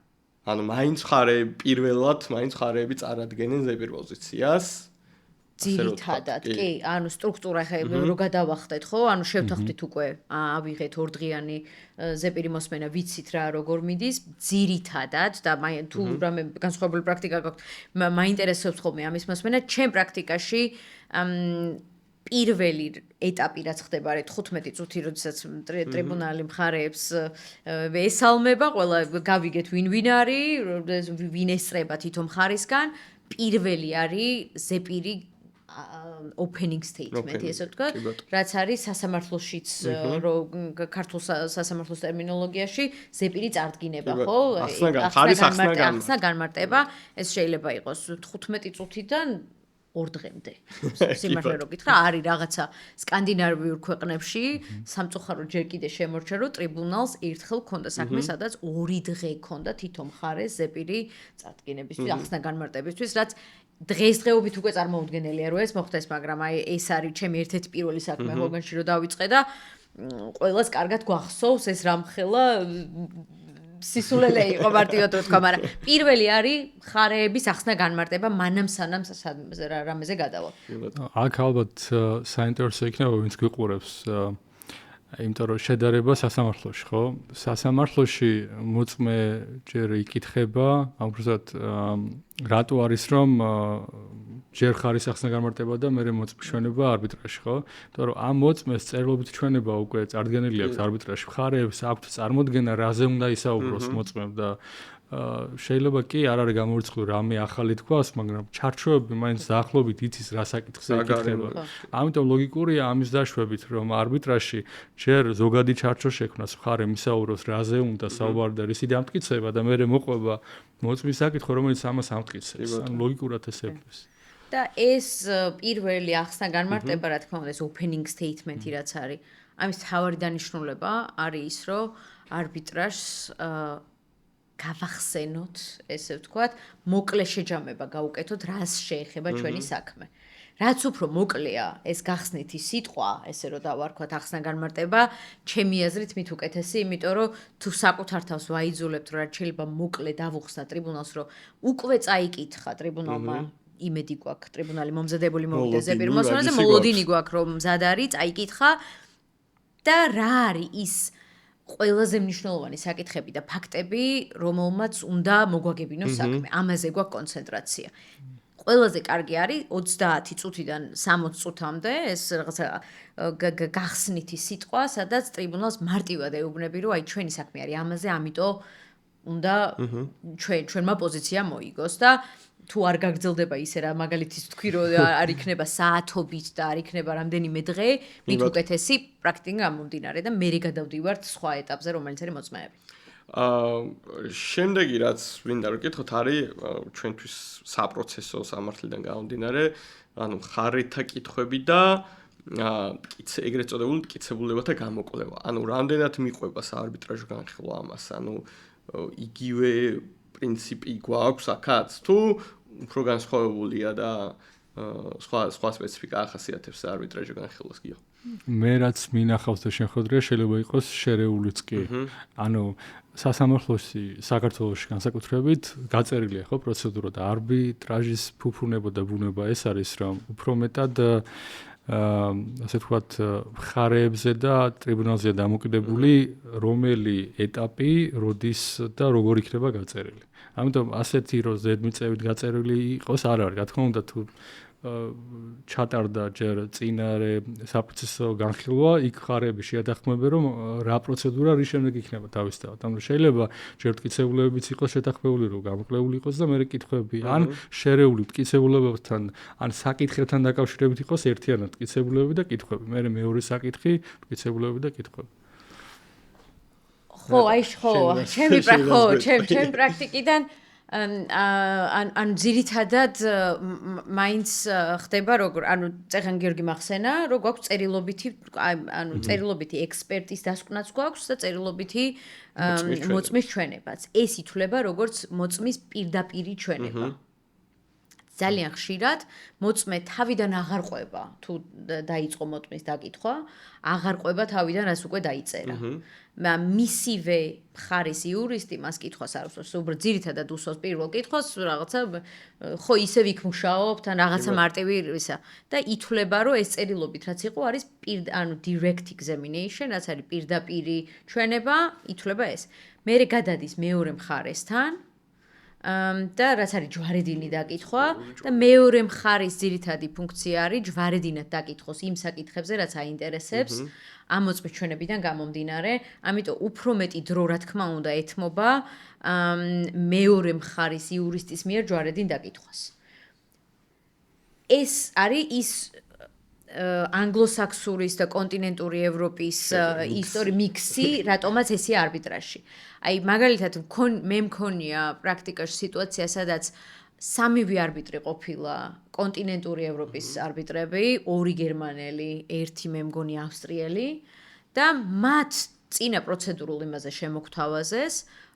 ანუ მაინც ხარეები წარადგენენ ზეპირ პოზიციას ძირითადად კი, ანუ სტრუქტურა რო გადავახდეთ, ხო? ანუ შევთანხმდით უკვე, ავიღეთ ორდღიანი ზეპირი მოსმენა, ვიცით რა როგორ მიდის, ძირითადად და თუ რამე განსხვავებული პრაქტიკა გაქვთ, მაინტერესებს ხოლმე ამის მოსმენა, ჩემ პრაქტიკაში პირველი ეტაპი რაც ხდება, 15 წუთი, როდესაც ტრიბუნალი მხარეებს ესალმება, ყველა გავიგეთ ვინ არის, ვინ ესწრება თითო მხარისგან, პირველი არის ზეპირი opening statement, ესე ვთქვათ, რაც არის სასამართლოშიც, ქართულ სასამართლოს ტერმინოლოგიაში ზეპირი წარდგინება, ხო? ახსნა განმარტება, ეს შეიძლება იყოს 15 წუთიდან 2 დღემდე. სიმართლე რო გითხრა, არის რაღაცა სკანდინავიურ ქვეყნებში სამწუხაროდ ჯერ კიდე შემორჩა, რომ ტრიბუნალს ერთხელ ქონდა საქმე, სადაც 2 დღე ქონდა თითო მხარეს ზეპირი წარდგინებისთვის, ახსნა განმარტებისთვის, რაც დღესდღეობით უკვე წარმოუდგენელია, რომ ეს მოხდეს, მაგრამ ეს არის ჩემი ერთ-ერთი პირველი საქმე ჰოგანში რო დავიწყე და ყველას კარგად გვახსოვს ეს რამხელა სისულელე იყო მარტივად რო თქვა, მაგრამ პირველი არის მხარეების ახსნა განმარტება მანამ სანამ რამეზე გადავალ. აქ ალბათ საინტერესო იქნება ვინც გვიყურებს, იმიტომ რომ შედარება სასამართლოში, ხო? სასამართლოში მოწმე ჯერ იკითხება, უბრალოდ რატო არის რომ ჯერ ხარის ახსნა განმარტება და მერე მოწმის ჩვენება არბიტრაჟში, ხო? იმიტომ რომ ამ მოწმეს წერილობით ჩვენება უკვე წარდგენილი აქვს არბიტრაჟში. მხარეებს აქვთ წარმოდგენა, რაზე უნდა ისაუბროს მოწმემ და შეიძლება კი არ არის გამორიცხული რამე ახალი თქვას, მაგრამ ჩარჩოები მაინც დაახლოებით იცის რა საკითხზე იკითხება. ამიტომ ლოგიკურია ამის დაშვებით, რომ არბიტრაჟში ჯერ ზოგადი ჩარჩო შექმნას, მხარე მისაუბროს რაზე უნდა საუბარი და რისი დამტკიცება და მერე მოყვება მოწმის საკითხი, რომელიც ამას ამტკიცებს. ან ლოგიკურად ესეფლეს. და ეს პირველი ახსნა განმარტება, რა თქმა უნდა, ეს opening statement-ი რაც არის, ამის თავარი დანიშნულება არის ის, რომ არბიტრაჟს გავახსენოთ, ესე ვთქვათ, მოკლე შეჯამება გავუკეთოთ, რას შეეხება ჩვენი საქმე. რაც უფრო მოკლეა ეს გახსნითი სიტყვა, ესე რომ დავარქვათ ახსნა განმარტება, ჩემი აზრით მით უკეთესი, იმიტომ რომ თუ საკუთარ თავს ვაიძულებთ, რომ რაც შეიძლება მოკლე დავუხსნა ტრიბუნალს, რომ უკვე წაიკითხა ტრიბუნალმა იმედი გვაქვს, ტრიბუნალი მომზადებული მოვიდა ზეპირ მოსმენაზე, მოლოდინი გვაქვს, რომ მზად არის, წაიკითხა და რა არის ის ყველაზე მნიშვნელოვანი საკითხები და ფაქტები, რომელმაც უნდა მოგვაგებინოს საქმე. ამაზე გვაქვს კონცენტრაცია. ყველაზე კარგი არის 30 წუთიდან 60 წუთამდე ეს რაღაცა გახსნითი სიტყვა, სადაც ტრიბუნალს მარტივად ეუბნები, რომ აი ჩვენი საქმე არის ამაზე, ამიტომ უნდა ჩვენმა პოზიცია მოიგოს და თუ არ გაგრძელდება ისე რა მაგალითის თქვი რომ არ იქნება საათობით და არ იქნება რამდენიმე დღე, მით უკეთესი პრაქტიკა გამომდინარე და მე გადავდივართ სხვა ეტაპზე, რომელიც არის მოწმეები. შემდეგი რაც მინდა რომ გითხოთ არის ჩვენთვის საპროცესო სამართლიდან გამომდინარე, ანუ მხარეთა კითხვები და ეგრეთ წოდებული მტკიცებულებათა გამოკვლევა. ანუ რამდენად მიყვება საარბიტრაჟო განხილვა ამას, ანუ იგივე პრინციპი გვაქვს აქაც თუ უფრო განსხვავებულია და სხვა სპეციფიკა ახასიათებს არბიტრაჟო განხილვას გიო. მე რაც მინახავს და შეხვედრია შეიძლება იყოს შერეულიც კი. ანუ სასამართლოში საქართველოში განსაკუთრებით გაწერილია ხო პროცედურა და არბიტრაჟის ფუფუნება და ბუნება ეს არის რომ უფრო მეტად ასე ვთქვათ მხარეებზე და ტრიბუნალზეა დამოკიდებული რომელი ეტაპი, როდის და როგორ იქნება გაწერილი. ამიტომ ასეთი რომ ზედმიწევით გაწერილი იყოს არ არის, რა თქმა უნდა თუ ჩატარდა ჯერ წინარე საპროცესო განხილვა, იქ მხარეები შეადახმებენ რომ რა პროცედურა რის შემდეგ იქნება თავისთავად. ანუ შეიძლება ჯერ მტკიცებულებებიც იყოს შეთანხმებული რომ გამოკვლეული იყოს და მერე კითხვები, ან შერეული მტკიცებულებებთან, ან საკითხებთან დაკავშირებით იყოს ერთიანად მტკიცებულებები და კითხვები. მერე მეორე საკითხი, მტკიცებულებები და კითხვები. ხო, აი ხო, ჩემი პრაქტიკიდან ან ძირითადად მაინც ხდება როგორ ანუ წეღან გიორგი მახსენა რომ გვაქვს წერილობითი ექსპერტის დასკვნაც გვაქვს და წერილობითი მოწმის ჩვენებაც ეს ითვლება როგორც მოწმის პირდაპირი ჩვენება ძალიან ხშირად მოწმე თავიდან აღარ ყვება თუ დაიწყო მოტმის დაკითხვა, აღარ ყვება თავიდან რაც უკვე დაიწერა. მისივე მხარის იურისტი მას კითხვას არ უსვამს, უბრალოდ ძირითადად უსვამს პირველ კითხვას, რაღაცა ხო ისევ იქ მუშაობთ ან რაღაცა მარტივი ისა და ითვლება რომ ეს წერილობით რაც იყო არის ანუ direct examination, რაც არის პირდაპირი ჩვენება, ითვლება ეს. მერე გადადის მეორე მხარესთან და რაც არის ჯვარედინი დაკითხვა და მეორე მხარის ძირითადი ფუნქცია არის ჯვარედინად დაკითხოს იმ საკითხებზე, რაც აინტერესებს ამ მოწმის ჩვენებიდან გამომდინარე, ამიტომ უფრო მეტი დრო რა თქმა უნდა ეთმობა მეორე მხარის იურისტის მიერ ჯვარედინ დაკითხვას. ეს არის ის ანგლოსაქსურის და კონტინენტური ევროპის ისტორიის მიქსი, რატომაც ესეა არბიტრაჟი. აი მაგალითად მე მქონია პრაქტიკაში სიტუაცია, სადაც სამივე არბიტრი ყოფილა კონტინენტური ევროპის არბიტრები, 2 გერმანელი, 1 მე მგონი ავსტრიელი და მათ წინა პროცედურულ იმაზე შემოგთავაზეს,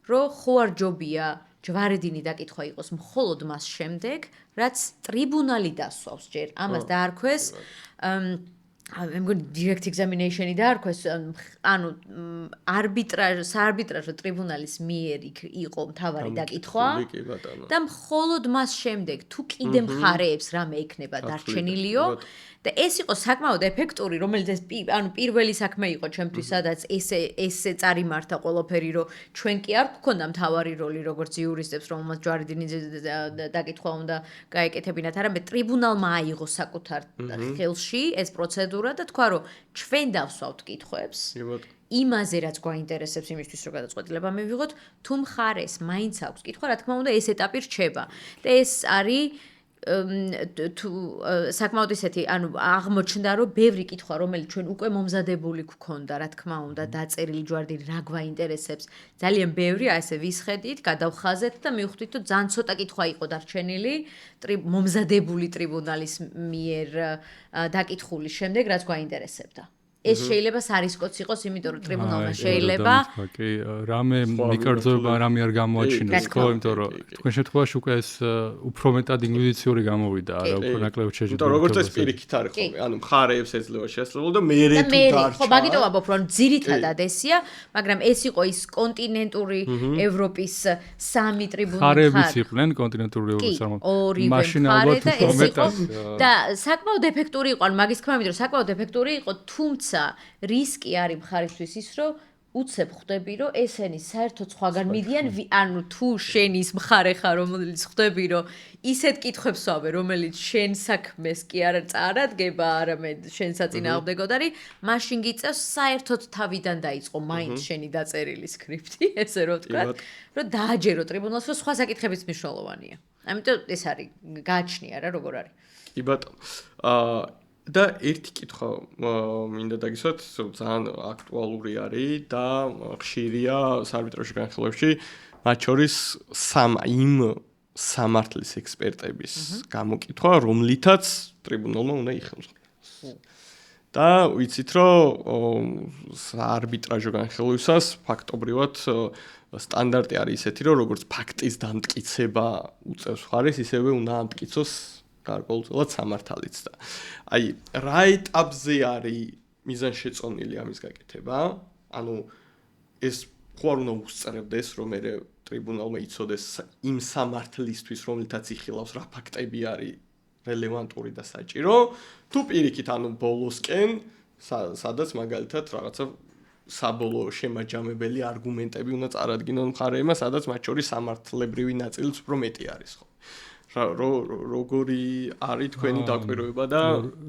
რომ ხო არ ჯობია ჯვარედინი დაკითხვა იყოს მხოლოდ მას შემდეგ, რაც ტრიბუნალი დასვავს ჯერ. ამას დაარქვეს მე მგონი direct examination-ი დაარქვეს, ანუ საარბიტრაჟო ტრიბუნალის მიერ იყო მთავარი დაკითხვა და მხოლოდ მას შემდეგ თუ კიდე მხარეებს რამე ექნება დარჩენილიო და ეს იყო საკმაოდ ეფექტური, რომელიც ანუ პირველი საქმე იყო ჩემთვის, სადაც ესე წარიმართა ყველაფერი, რომ ჩვენ კი არ გქონდა მთავარი როლი როგორც იურისტებს, რომელმაც ჯვარედინის დაკითხვა უნდა გაეკეთებინათ, არამედ ტრიბუნალმა აიღო საკუთარ ხელში ეს პროცედურა და თქვა, რომ ჩვენ დავსვავთ კითხვებს. იმაზე რაც გვაინტერესებს იმისთვის რომ გადაწყვეტილება მივიღოთ, თუ მხარეს მაინც აქვს კითხვა, რა თქმა უნდა, ეს ეტაპი რჩება. და ეს არის თუ საკმაოდ ისეთი, ანუ აღმოჩნდა, რომ ბევრი კითხვა, რომელიც ჩვენ უკვე მომზადებული გვქონდა, რა თქმა უნდა, დაწერილი ჯვარედინი რა გვაინტერესებს, ძალიან ბევრი, აი ესე ვისხედით, გადავხაზეთ და მივხვდით, რომ ძალიან ცოტა კითხვა იყო დარჩენილი მომზადებული ტრიბუნალის მიერ დაკითხული შემდეგ, რაც გვაინტერესებდა. ეს შეიძლება სარისკოც იყოს, იმიტომ რომ ტრიბუნალმა შეიძლება კი, რამე მიკერძოება, რამე არ გამოაჩინოს, ხო, იმიტომ რომ თქვენ შემთხვევაში უკვე ეს უფრო მეტად ინგვიზიციური გამოვიდა, არა უფრო ნაკლებად შეჯიბრება. იმიტომ როგორც ეს პირიქით არის ხოლმე, ანუ მხარეებს ეძლევა შესაძლებლობა და მერე თუ დარჩა. ხო, მაგიტო ვამბობ, რომ ძირითადად ესია, მაგრამ ეს იყო ის კონტინენტური ევროპის 3 ტრიბუნალი. მხარეებიც იყვნენ კონტინენტური ევროპის ორივე მაშინ ალბათ უფრო მეტად და საკმაოდ ეფექტური იყო, მაგის თქმა იმით, რომ საკმაოდ ეფექტური იყო, თუმცა რისკი არის მხარისთვის ის, რომ უცებ ხვდები, რომ ესენი საერთოდ სხვაგან მიდიან, ანუ თუ შენის მხარე ხარ, რომელიც ხვდები, რომ ისეთ კითხვებს ვავე, რომელიც შენ საქმეს კი არ წარადგება, არამედ შენ საწინააღმდეგოდ არის, მაშინ გიწევს საერთოდ თავიდან დაიწყო მაინც შენი დაწერილი სკრიპტი, ესე რომ ვთქვა, რომ დააჯერო ტრიბუნალს, რომ სხვა საკითხებიც მნიშვნელოვანია. ამიტომ ეს არის გააჩნია რა, როგორ არის. კი ბატონო. და ერთი კითხვა მინდა დაგისვათ, ძალიან აქტუალური არის და ხშირია საარბიტრაჟო განხილვებში, მათ შორის იმ სამართლის ექსპერტების გამოკითხვა, რომლითაც ტრიბუნალმა უნდა იხელმოხლოს. და ვიცით, რომ საარბიტრაჟო განხილვისას ფაქტობრივად სტანდარტი არის ისეთი, რომ როგორც ფაქტის დამტკიცება უწევს მხარეს, ისევე უნდა ამტკიცოს გარკვეულწილად სამართალიც და აი რა ეტაპზე არის მიზანშეწონილი ამის გაკეთება? ანუ ეს ხო არ უნდა უსწრებდეს, რომ მე ტრიბუნალმა იცოდეს იმ სამართლისთვის, რომელთაც იხილავს რა ფაქტები არის რელევანტური და საჭირო, თუ პირიქით, ანუ ბოლოსკენ, სადაც მაგალითად რაღაცა საბოლოო შემაჯამებელი არგუმენტები უნდა წარადგინონ მხარეებმა, სადაც მათ შორის სამართლებრივი ნაწილიც უფრო მეტი არის ხო? როგორი არის თქვენი დაკვირვება და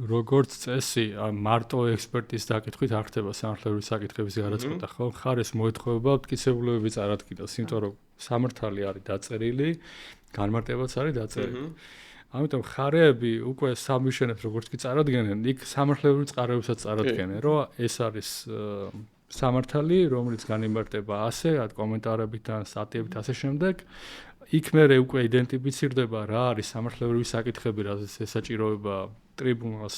როგორც წესი მარტო ექსპერტის დაკითხვით არ ხდება სამართლებრივი საკითხების გადაწყვეტა ხო ხარეს მოეთხოვება მტკიცებულებები წარადგინოს იმიტომ რომ სამართალი არის დაწერილი განმარტებაც არის დაწერილი ამიტომ ხარეები უკვე სამიშენებს როგორც კი წარადგენენ იქ სამართლებრივი წყაროებსაც წარადგენენ რომ ეს არის სამართალი რომელიც განიმარტება ასე კომენტარებით და სტატიებით ასე შემდეგ იქ მერე უკვე იდენტიფიცირდება რა არის სამართლებრივი საკითხები, რაზეც ესაჭიროება ტრიბუნალს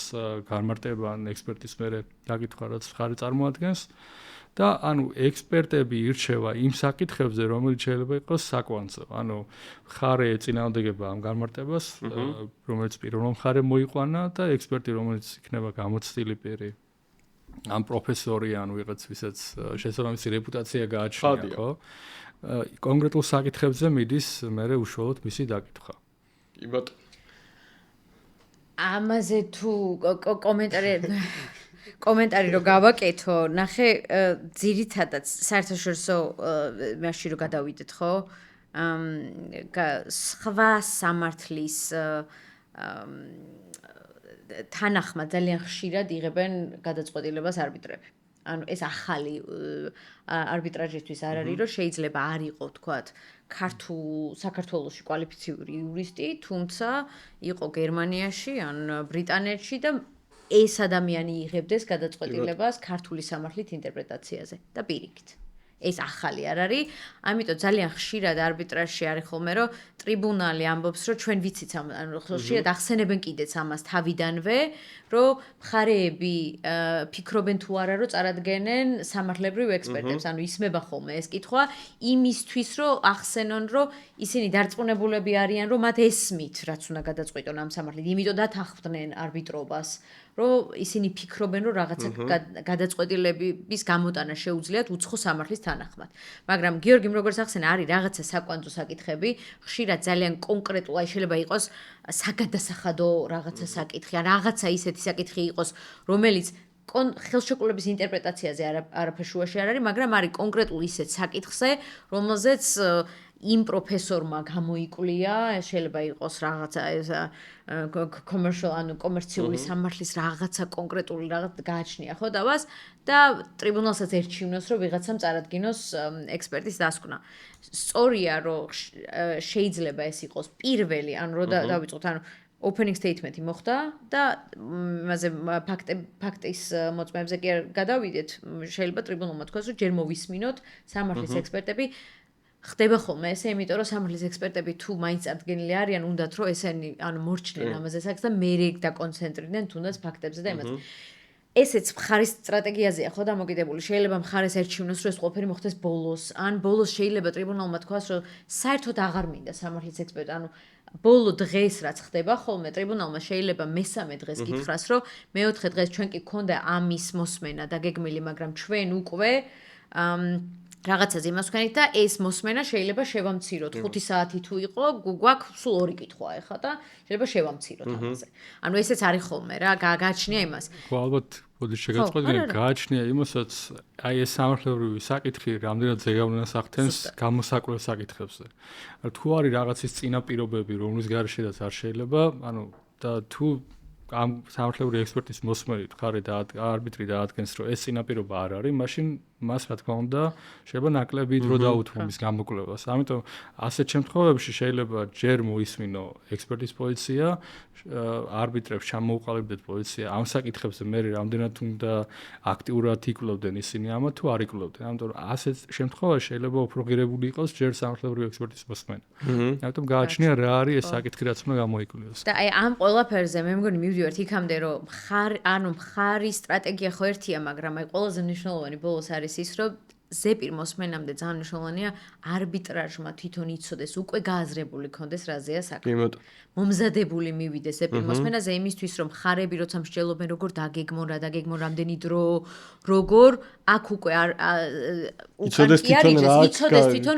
განმარტება ან ექსპერტის მერე დაკითხვა, რაც ხარი წარმოადგენს და ანუ ექსპერტები ირჩევა იმ საკითხებზე, რომელიც შეიძლება იყოს საკვანძო. ანუ მხარე ეწინააღმდეგება ამ განმარტებას, რომელიც პირველ მხარემ მოიყვანა და ექსპერტი, რომელიც იქნება გამოცდილი პირი. ამ პროფესორი ან ვიღაც ვისაც შესაბამისი რეპუტაცია გააჩნია, ხო? კონკრეტულ საკითხებზე მიდის მერე უშუალოდ მისი დაკითხვა. კი ბატონო. ამაზე თუ კომენტარი რო გავაკეთო, ნახე ძირითადად საერთაშორისო მასში რო გადავიდეთ, ხო? სხვა სამართლის თანახმად ძალიან ხშირად იღებენ გადაწყვეტილებას არბიტრები. ანუ ეს ახალი არბიტრაჟისთვის არ არის, რომ შეიძლება არ იყოს, თქვათ, საქართველოში კვალიფიციური იურისტი, თუმცა იყო გერმანიაში ან ბრიტანეთში და ეს ადამიანი იღებდეს გადაწყვეტილებას ქართული სამართლით ინტერპრეტაციაზე და პირიქით. ეს ახალი არ არის, ამიტომ ძალიან ხშირად არბიტრაჟში არის ხოლმე, რომ ტრიბუნალი ამბობს, რომ ჩვენ ვიცით ანუ ხშირად ახსენებენ კიდეც ამას თავიდანვე, რომ მხარეები ფიქრობენ თუ არა, რომ წარადგენენ სამართლებრივ ექსპერტებს, ანუ ისმება ხოლმე ეს კითხვა იმისთვის, რომ ახსენონ, რომ ისინი დარწმუნებულები არიან, რომ მათ ესმით, რაც უნდა გადაწყვიტონ ამ სამართლით, იმიტომ დათანხმდნენ არბიტრობას. რომ ისინი ფიქრობენ, რომ რაღაცა გადაწყვეტილების გამოტანა შეუძლიათ უცხო სამართლის თანახმად. მაგრამ გიორგიმ როგორც ახსენა, არის რაღაცა საკვანძო საკითხები, ხშირად ძალიან კონკრეტულ, აი შეიძლება იყოს საგადასახადო რაღაცა საკითხი, ან რაღაცა ისეთი საკითხი იყოს, რომელიც ხელშეკრულების ინტერპრეტაციაზე არაფერ შუაში არ არის, მაგრამ არის კონკრეტულ ისეთ საკითხზე, რომელზეც იმ პროფესორმა გამოიკვლია, შეიძლება იყოს რაღაცა commercial ანუ კომერციული სამართლის რაღაცა კონკრეტული რაღაც გააჩნია ხო დავას და ტრიბუნალსაც ერჩივნოს რომ ვიღაცამ წარადგინოს ექსპერტის დასკვნა. სწორია რომ შეიძლება ეს იყოს პირველი ანუ რომ დავიწყოთ ანუ opening statement-ი მოხდა და იმაზე ფაქტის მოწმეებზე კი არ გადავიდეთ, შეიძლება ტრიბუნალმა თქვას რომ ჯერ მოვისმინოთ სამართლის ექსპერტები ხდება ხოლმე ესე, იმიტომ რომ სამართლის ექსპერტები თუ მაინც წარდგენილი არიან, უნდათ რომ ესენი ანუ მორჩნენ ამაზე საქმეს და მერე დაკონცენტრირდნენ თუნდაც ფაქტებზე და იმაზე. ესეც მხარის სტრატეგიაზეა ხო დამოკიდებული. შეიძლება მხარეს ერჩივნოს რომ ეს ყველაფერი მოხდეს ბოლოს, ან ბოლოს შეიძლება ტრიბუნალმა თქვას რომ საერთოდ აღარ მინდა სამართლის ექსპერტი, ანუ ბოლო დღეს რაც ხდება ხოლმე ტრიბუნალმა შეიძლება მესამე დღეს გითხრას რომ მეოთხე დღეს ჩვენ კი გქონდა ამის მოსმენა დაგეგმილი, მაგრამ ჩვენ უკვე რაღაცას იმას ვქენით და ეს მოსმენა შეიძლება შევამციროთ 5 საათი თუ იყო, გვაქვს სულ 2 კითხვა ახლა და შეიძლება შევამციროთ ამაზე. ანუ ესეც არის ხოლმე რა, გააჩნია იმას. ხო, ალბათ მოდი შეგაწყობინე, გააჩნია იმასაც, აი ეს სამართლებრივი საკითხი რამდენად ზეგავლენას ახდენს გამოსაკვლელ საკითხებზე. თუ არის რაღაცის წინაპირობები, რომლის გარეშედაც არ შეიძლება, ანუ და თუ ამ სამართლებრივი ექსპერტის მოსმენით ხარი და არბიტრი დაადგენს, რომ ეს წინაპირობა არ არის, მაშინ მას რა თქმა უნდა შეიძლება ნაკლები დრო დაუთმო მის გამოკვლევას. ამიტომ ასეთ შემთხვევებში შეიძლება ჯერ მოისმინო ექსპერტის პოზიცია, არბიტრებს ჩამოუყალიბდეთ პოზიცია ამ საკითხებზე მე რამდენად უნდა აქტიურად იკვლევდნენ ისინი ამა თუ არ იკვლევდნენ. ამიტომ ასეთ შემთხვევაში შეიძლება უფრო ღირებული იყოს ჯერ სამართლებრივი ექსპერტის მოსმენა. ამიტომ გააჩნია რა არის ეს საკითხი რაც უნდა გამოიკვლიოს. და აი ამ ყველაფერზე მე მგონი მივდივართ იქამდე რომ მხარის სტრატეგია ხო ერთია, მაგრამ აი ყველაზე მნიშვნელოვანი ბოლოს არის ის რომ ზეპირ მოსმენამდე ძალიან მნიშვნელოვანია არბიტრაჟმა თვითონ იცოდეს უკვე გააზრებული კონდეს რაზეა საქმე. მომზადებული მივიდეს ზეპირ მოსმენაზე იმისთვის რომ მხარები როცა მსჯელობენ როგორ დაგეგმონ, რა დაგეგმონ, რამდენი დრო, როგორ აქ უკვე იცოდეს თვითონ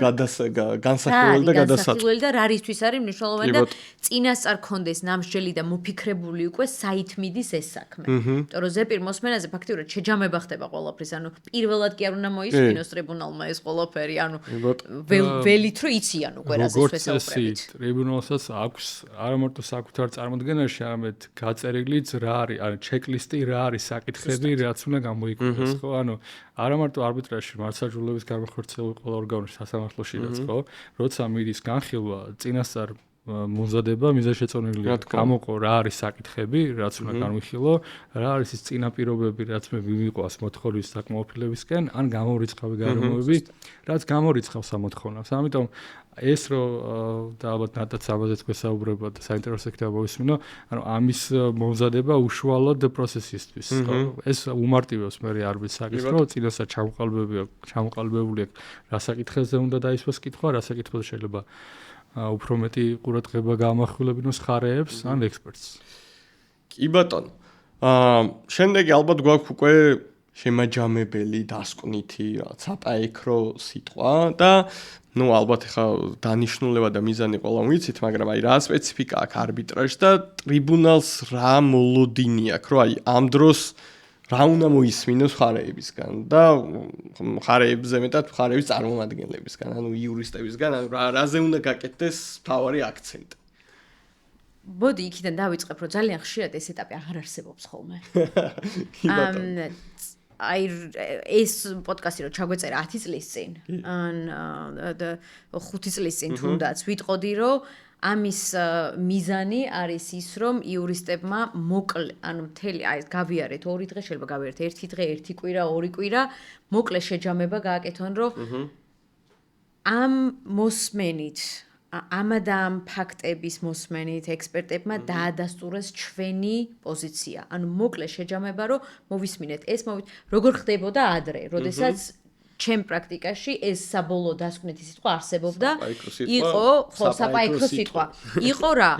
განსახილველი და გადასაწყვეტი და რა რისთვის არის მნიშვნელოვანი და წინასწარ კონდეს ნამსჯელი და მოფიქრებული უკვე საით მიდის ეს საქმე. იმიტომ რომ ზეპირ მოსმენაზე ფაქტიურად შეჯამება ხდება ყველაფრის, ანუ პირველად კი არ უნდა მოისმინოს ტრიბუნალმა ეს ყველაფერი, ანუ ველით რომ იციან უკვე რაზეც ვესაუბრებით. როგორც ტრიბუნალსაც აქვს არა მარტო საკუთარ წარმოდგენაში, არამედ გაწერილიც რა არის, ანუ ჩეკლისტი რა არის საკითხები, რაც უნდა გამოიკვლიოს, ხო? ანუ არა მარტო არბიტრაჟში, მართლმსაჯულების განხორციელებული ყველა ორგანოში, სასამართლოშიც, ხო? როცა მიდის განხილვა, წინასწარ მომზადება მიზანშეწონილი გამოყო რა არის საკითხები, რაც უნდა განვიხილო, რა არის ის წინაპირობები, რაც მე მივიყვას მოთხოვნის საკმაყოფილებისკენ, ან გამორიცხავი გარემოები, რაც გამორიცხავს ამოთხოვნას. ამიტომ ეს რომ და ალბათ ნატაც ამაზეც გვესაუბრება და საინტერესო იქნება მოვისმინო, ანუ ამის მომზადება უშუალოდ პროცესისთვის. ეს უმარტივებს მე არბის საკითხს, რომ წინასწარ ჩამოყალიბებული აქვს რა საკითხებზე უნდა დაისვას კითხვა, რა საკითხებზე შეიძლება უფრო მეტი ყურადღება გაამახვილებინოს ხარეებს ან ექსპერტს. კი ბატონო. შემდეგი ალბათ გვაქვს უკვე შემაჯამებელი, დასკვნითი, რაღაც საპაექრო სიტყვა და ალბათ ხა დანიშნულება და მიზანი ყველა ვიცით, მაგრამ აი რა სპეციფიკა აქვს არბიტრაჟს და ტრიბუნალს რა მოლოდინი აქვს, რომ აი ამ დროს რა უნდა მოისმინოს ხარეებისგან და ხარეებზე მეტად ხარეების წარმომადგენლებისგან, ანუ იურისტებისგან, ანუ რაზე უნდა გაკეთდეს მთავარი აქცენტი. ბოდი იქიდან დავიწყებ, რომ ძალიან ხშირად ეს ეტაპი აღარ არსებობს ხოლმე. აი ეს პოდკასტი რომ ჩაგვეწერა 10 წლის წინ, ან 5 წლის წინ თუნდაც ვიტყოდი, რომ ამის მიზანი არის ის, რომ იურისტებმა მოკლე, ანუ მთელი აი გავიარეთ 2 დღე, შეიძლება გავიარეთ 1 დღე, 1 კვირა, 2 კვირა, მოკლე შეჯამება გააკეთონ, რომ ამ მოსმენით, ამადა ამ ფაქტების მოსმენით ექსპერტებმა დაადასტურეს ჩვენი პოზიცია. ანუ მოკლე შეჯამება, რომ მოვისმინეთ ეს როგორ ხდებოდა ადრე, როდესაც ჩემ პრაქტიკაში ეს საბოლოო დასკვნითი სიტყვა არსებობდა, იყო საპაექრო სიტყვა. იყო რა?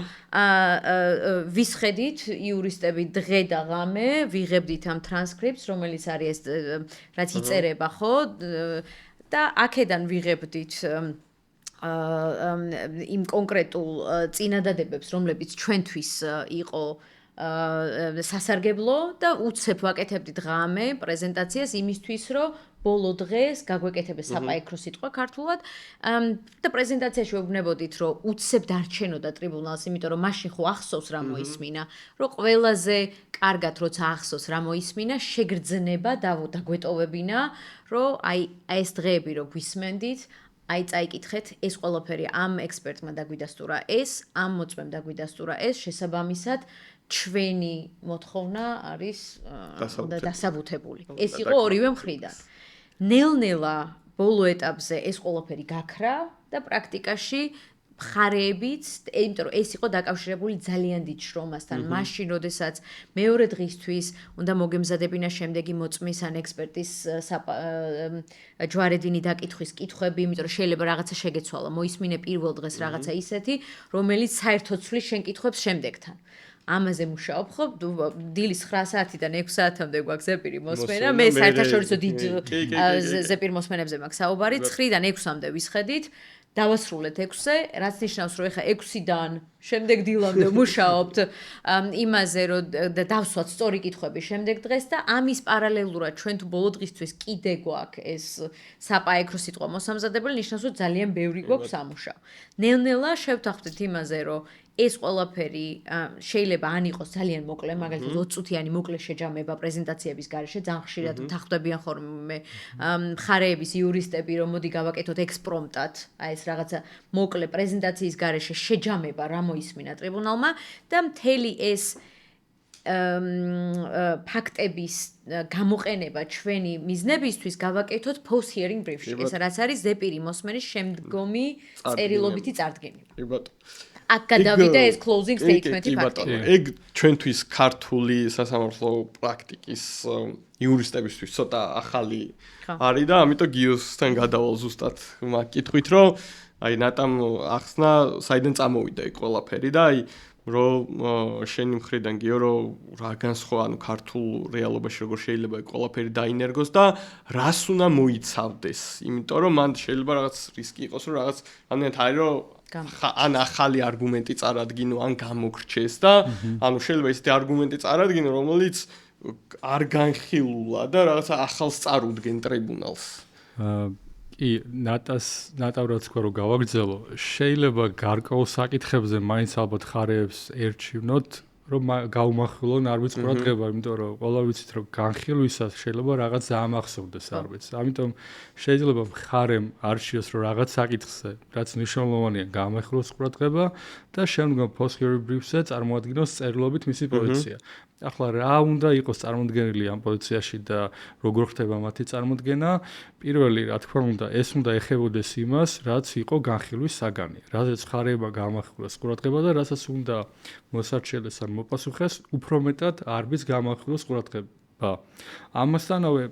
ვისხედით იურისტები დღე და ღამე, ვიღებდით ამ ტრანსკრიპტს, რომელიც არის ეს რაც იწერება, ხო? და აქედან ვიღებდით იმ კონკრეტულ წინადადებებს, რომლებიც ჩვენთვის იყო სასარგებლო და უცებ ვაკეთებდით ღამე პრეზენტაციას იმისთვის, რომ ბოლო დღეს გაგვეკეთებეს საპაექრო სიტყვა ქართულად და პრეზენტაციაში ვეუბნებოდით, რომ უცებ დარჩენოდა ტრიბუნალს, იმიტომ რომ მაშინ ხო ახსოვს რა მოისმინა, რომ ყველაზე კარგად როცა ახსოვს რა მოისმინა, შეგრძნება დაგვეტოვებინა, რომ აი ეს დღეები რო გვისმენდით, აი წაიკითხეთ, ეს ყველაფერი ამ ექსპერტმა დაგვიდასტურა ეს, ამ მოწმემ დაგვიდასტურა ეს, შესაბამისად ჩვენი მოთხოვნა არის დასაბუთებული. ეს იყო ორივე მხრიდან. ნელ-ნელა ბოლო ეტაპზე ეს ყველაფერი გაქრა და პრაქტიკაში მხარეებიც, იმიტომ რომ ეს იყო დაკავშირებული ძალიან დიდ შრომასთან, მაშინ, როდესაც მეორე დღისთვის უნდა მოგემზადებინა შემდეგი მოწმის ან ექსპერტის ჯვარედინი დაკითხვის კითხვები, იმიტომ რომ შეიძლება რაღაცა შეგეცვალა, მოისმინე პირველ დღეს რაღაცა ისეთი, რომელიც საერთოდ ცვლის შენ კითხვებს შემდეგთან. ამაზე მუშაობ ხო დილის 9 საათიდან 6 საათამდე გვაქვს ზეპირი მოსმენა მე საერთაშორისო დიდ ზეპირ მოსმენებზე მაქვს საუბარი 9-დან 6-მდე ვისხედით დავასრულეთ 6-ზე რაც ნიშნავს რომ ეხა 6-დან შემდეგ დილამდე მუშაობთ იმაზე რომ დავსვათ სწორი კითხვები შემდეგ დღეს და ამის პარალელურად ჩვენ თუ ბოლო დღისთვის კიდე გვაქვს ეს საპაექრო სიტყვა მოსამზადებელი ნიშნავს რომ ძალიან ბევრი გვაქვს სამუშაო ნელ-ნელა შევთანხმდით იმაზე რომ ეს ყველაფერი შეიძლება ან იყოს ძალიან მოკლე, მაგალითად 20 წუთიანი მოკლე შეჯამება პრეზენტაციების გარეშე, ძალიან ხშირად მთახვდებიან ხოლმე მხარეების იურისტები, რომ მოდი გავაკეთოთ ექსპრომტად, აი ეს რაღაცა მოკლე პრეზენტაციის გარეშე შეჯამება, რა მოისმინა ტრიბუნალმა და მთელი ეს ფაქტების გამოყენება ჩვენი მიზნებისთვის გავაკეთოთ post hearing brief-ში. ეს რაც არის ზეპირი მოსმენის შემდგომი წერილობითი წარდგენება. კი ბატონო. აქ გადავიდა ეს closing statement-ი ფაქტია. ეგ ჩვენთვის ქართული სასამართლო პრაქტიკის იურისტებისთვის ცოტა ახალი არის და ამიტომ გიოსთან გადავალ ზუსტად მაგ კითხვით, რომ აი ნატამ ახსნა საიდან წამოვიდა ეგ ყველაფერი და აი რომ შენი მხრიდან გიო რომ რა განსხვავება ანუ ქართულ რეალობაში როგორ შეიძლება ეგ ყველაფერი დაინერგოს და რას უნდა მოიცავდეს, იმიტომ რომ მან შეიძლება რაღაც რისკი იყოს რომ რაღაც ამდენად არის რომ ან ახალი არგუმენტი წარადგინო, ან გამოგრჩეს და ანუ შეიძლება ისეთი არგუმენტი წარადგინო, რომელიც არ განხილულა და რაღაცა ახალს წარუდგენ ტრიბუნალს. კი, ნატამ რაც თქვა რომ გავაგრძელო, შეიძლება გარკვეულ საკითხებზე მაინც ალბათ ხარეებს ერჩივნოთ, რომ გაუმახვილონ არბიტრს ყურადღება, იმიტომ რომ ყველა ვიცით რომ განხილვისას შეიძლება რაღაც დაამახსოვდეს არბიტრს. ამიტომ შეიძლება მხარემ არჩიოს რომ რაღაც საკითხზე, რაც მნიშვნელოვანია, გაამახვილოს ყურადღება და შემდგომ post-hearing briefs-ზე წარმოადგინოს წერილობით მისი პოზიცია. ახლა რა უნდა იყოს წარმოდგენილი ამ პოზიციაში და როგორ ხდება მათი წარმოდგენა? პირველი, რა თქმა უნდა, ეს უნდა ეხებოდეს იმას, რაც იყო განხილვის საგანი. რაზეც მხარეებმა გაამახვილოს ყურადღება და რასაც უნდა მოსარჩიელეს ან მოპასუხეს, უფრო მეტად არბის გაამახვილოს ყურადღება. ამასთანავე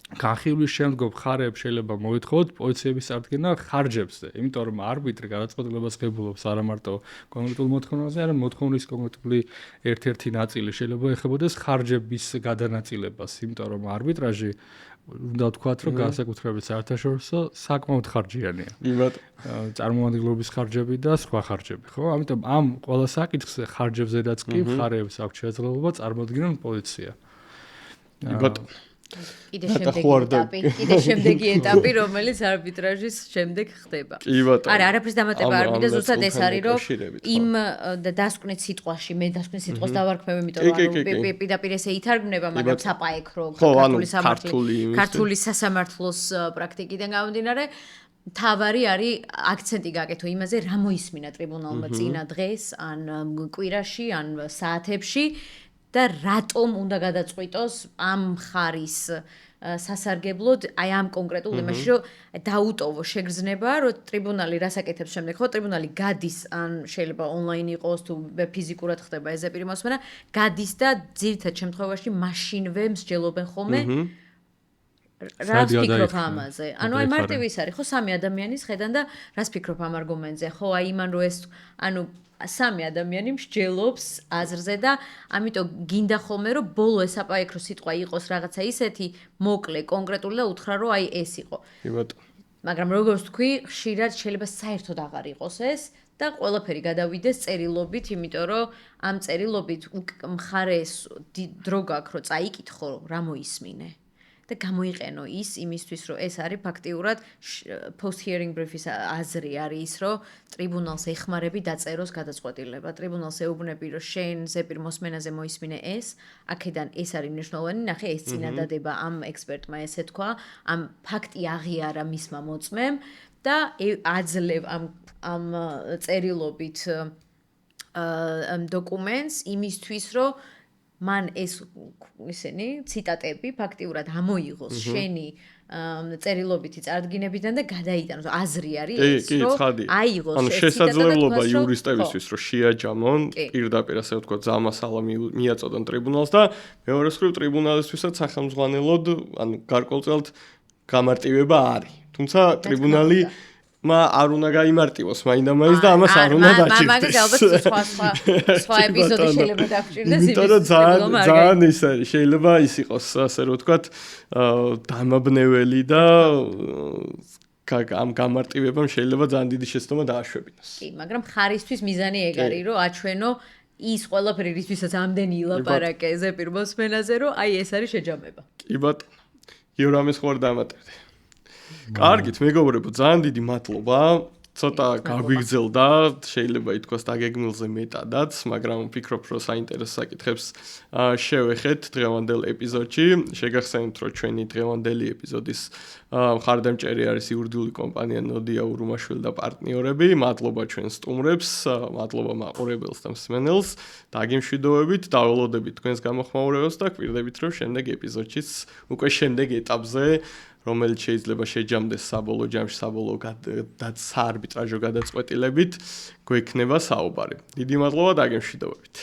განხილვის შემდგომ მხარეებს შეიძლება მოითხოვოთ პოზიციების წარდგენა ხარჯებზე, იმიტომ რომ არბიტრი გადაწყვეტილებას ღებულობს არა მარტო კონკრეტულ მოთხოვნაზე, არამედ მოთხოვნის კონკრეტული ერთ-ერთი ნაწილი შეიძლება ეხებოდეს ხარჯების გადანაწილებას, იმიტომ რომ არბიტრაჟი უნდა ვთქვათ, რომ განსაკუთრებით საერთაშორისო საკმაოდ ხარჯიანია. წარმომადგენლობის ხარჯები და სხვა ხარჯები, ხო? ამიტომ ამ ყველა საკითხზე ხარჯებზედაც კი მხარეებს აქვს შესაძლებლობა წარმოადგინონ პოზიცია. კიდე შემდეგი ეტაპი, რომელიც არბიტრაჟის შემდეგ ხდება. არა, არაფრის დამატება არ მინდა, ზუსტად ეს არის, რომ იმ დასკვნით სიტყვაში, მე დასკვნით სიტყვას დავარქმევ, იმიტომ რომ პირდაპირ ესე ითარგმნება, მაგრამ საპაექრო ქართული სასამართლოს პრაქტიკიდან გამომდინარე, თავარი არის აქცენტი გაკეთო იმაზე, რა მოისმინა ტრიბუნალმა წინა დღეს, ან კვირაში, ან საათებში. და რატომ უნდა გადაწყვიტოს ამ მხარის სასარგებლოდ აი ამ კონკრეტულ იმაში, რომ დაუტოვო შეგრძნება, რომ ტრიბუნალი რას აკეთებს შემდეგ, ხო, ტრიბუნალი გადის, ან შეიძლება ონლაინ იყოს თუ ფიზიკურად ხდება ეს ზეპირი მოსმენა, გადის და ძირითად შემთხვევაში მაშინვე მსჯელობენ ხოლმე. რას ფიქრობ ამაზე? ანუ აი მარტივი ის არის, ხო, სამი ადამიანის ხედან და რას ფიქრობ ამ არგუმენტზე? ხო, აი იმან რო ეს, ანუ სამი ადამიანი მსჯელობს აზრზე და ამიტომ გინდა ხოლმე რომ ბოლო ეს საპაექრო სიტყვა იყოს რაღაცა ისეთი მოკლე, კონკრეტული და უთხრა რომ აი ეს იყო. მაგრამ როგორც თქვი, ხშირად შეიძლება საერთოდ აღარ იყოს ეს და ყველაფერი გადავიდეს წერილობით, იმიტომ რომ ამ წერილობით მხარეს დრო გაქვს რომ წაიკითხო რა მოისმინე. და გამოიყენო ის იმისთვის, რომ ეს არის ფაქტიურად post-hearing brief-ის აზრი არის ის, რომ ტრიბუნალს ეხმარები დაწეროს გადაწყვეტილება. ტრიბუნალს ეუბნები, რომ შენ ზეპირ მოსმენაზე მოისმინე ეს, აქედან ეს არის მნიშვნელოვანი, ნახე, ეს წინადადება ამ ექსპერტმა ესე თქვა, ამ ფაქტი აღიარა მისმა მოწმემ და აძლევ ამ წერილობით დოკუმენტს იმისთვის, რომ მან ეს ისენი ციტატები ფაქტიურად ამოიღოს შენი წერილობითი წარდგინებიდან და გადაიტანოს. აზრი არის ეს, რომ აიღოს ეს ციტატა. ანუ შესაძლებლობა იურისტებისთვის, რომ შეაჯამონ პირდაპირ ასე ვთქვათ, ზამასალა მიაწოდონ ტრიბუნალს და მეორე მხრივ ტრიბუნალისთვისაც სახელმძღვანელოდ, ანუ გარკვეულწილად გამარტივება არის. თუმცა ტრიბუნალი არ უნდა გაიმარტივოს მაინდა-მაინც და ამას არ უნდა დაჭირდეს. მაგას ალბათ სხვა ეპიზოდი შეიძლება დაგჭირდეს იმის. იმიტომ რომ ძალიან ის არის, შეიძლება ის იყოს, ასე რომ ვთქვათ, დამაბნეველი და ამ გამარტივებამ შეიძლება ძალიან დიდი შეცდომა დააშვებინოს. კი, მაგრამ ხარისთვის მიზანი ეგ არის, რომ აჩვენო ის ყველაფერი, რისთვისაც ამდენი ილაპარაკე ზეპირ მოსმენაზე, რომ აი ეს არის შეჯამება. კი ბატონო. იორამის ხوار დამატებდი. კარგით, მეგობრებო, ძალიან დიდი მადლობა. ცოტა გაგვიგრძელდა, შეიძლება ითქვას დაგეგმილზე მეტადაც, მაგრამ ვფიქრობ, რომ საინტერესო საკითხებს შევეხეთ დღევანდელ ეპიზოდში. შეგახსენებთ, რომ ჩვენი დღევანდელი ეპიზოდის მხარდამჭერი არის იურიდიული კომპანია ნოდია ურუმაშვილი და პარტნიორები. მადლობა ჩვენ სტუმრებს, მადლობა მაყურებელს და მსმენელს. დაგემშვიდობებით, დაველოდებით თქვენს გამოხმაურებას და გვირდებით, რომ შემდეგ ეპიზოდშიც უკვე შემდეგ ეტაპზე რომელიც შეიძლება შეჯამდეს საბოლოო ჯამში საბოლოო საარბიტრაჟო გადაწყვეტილებით, გვექნება საუბარი. დიდი მადლობა, დაგემშვიდობებით.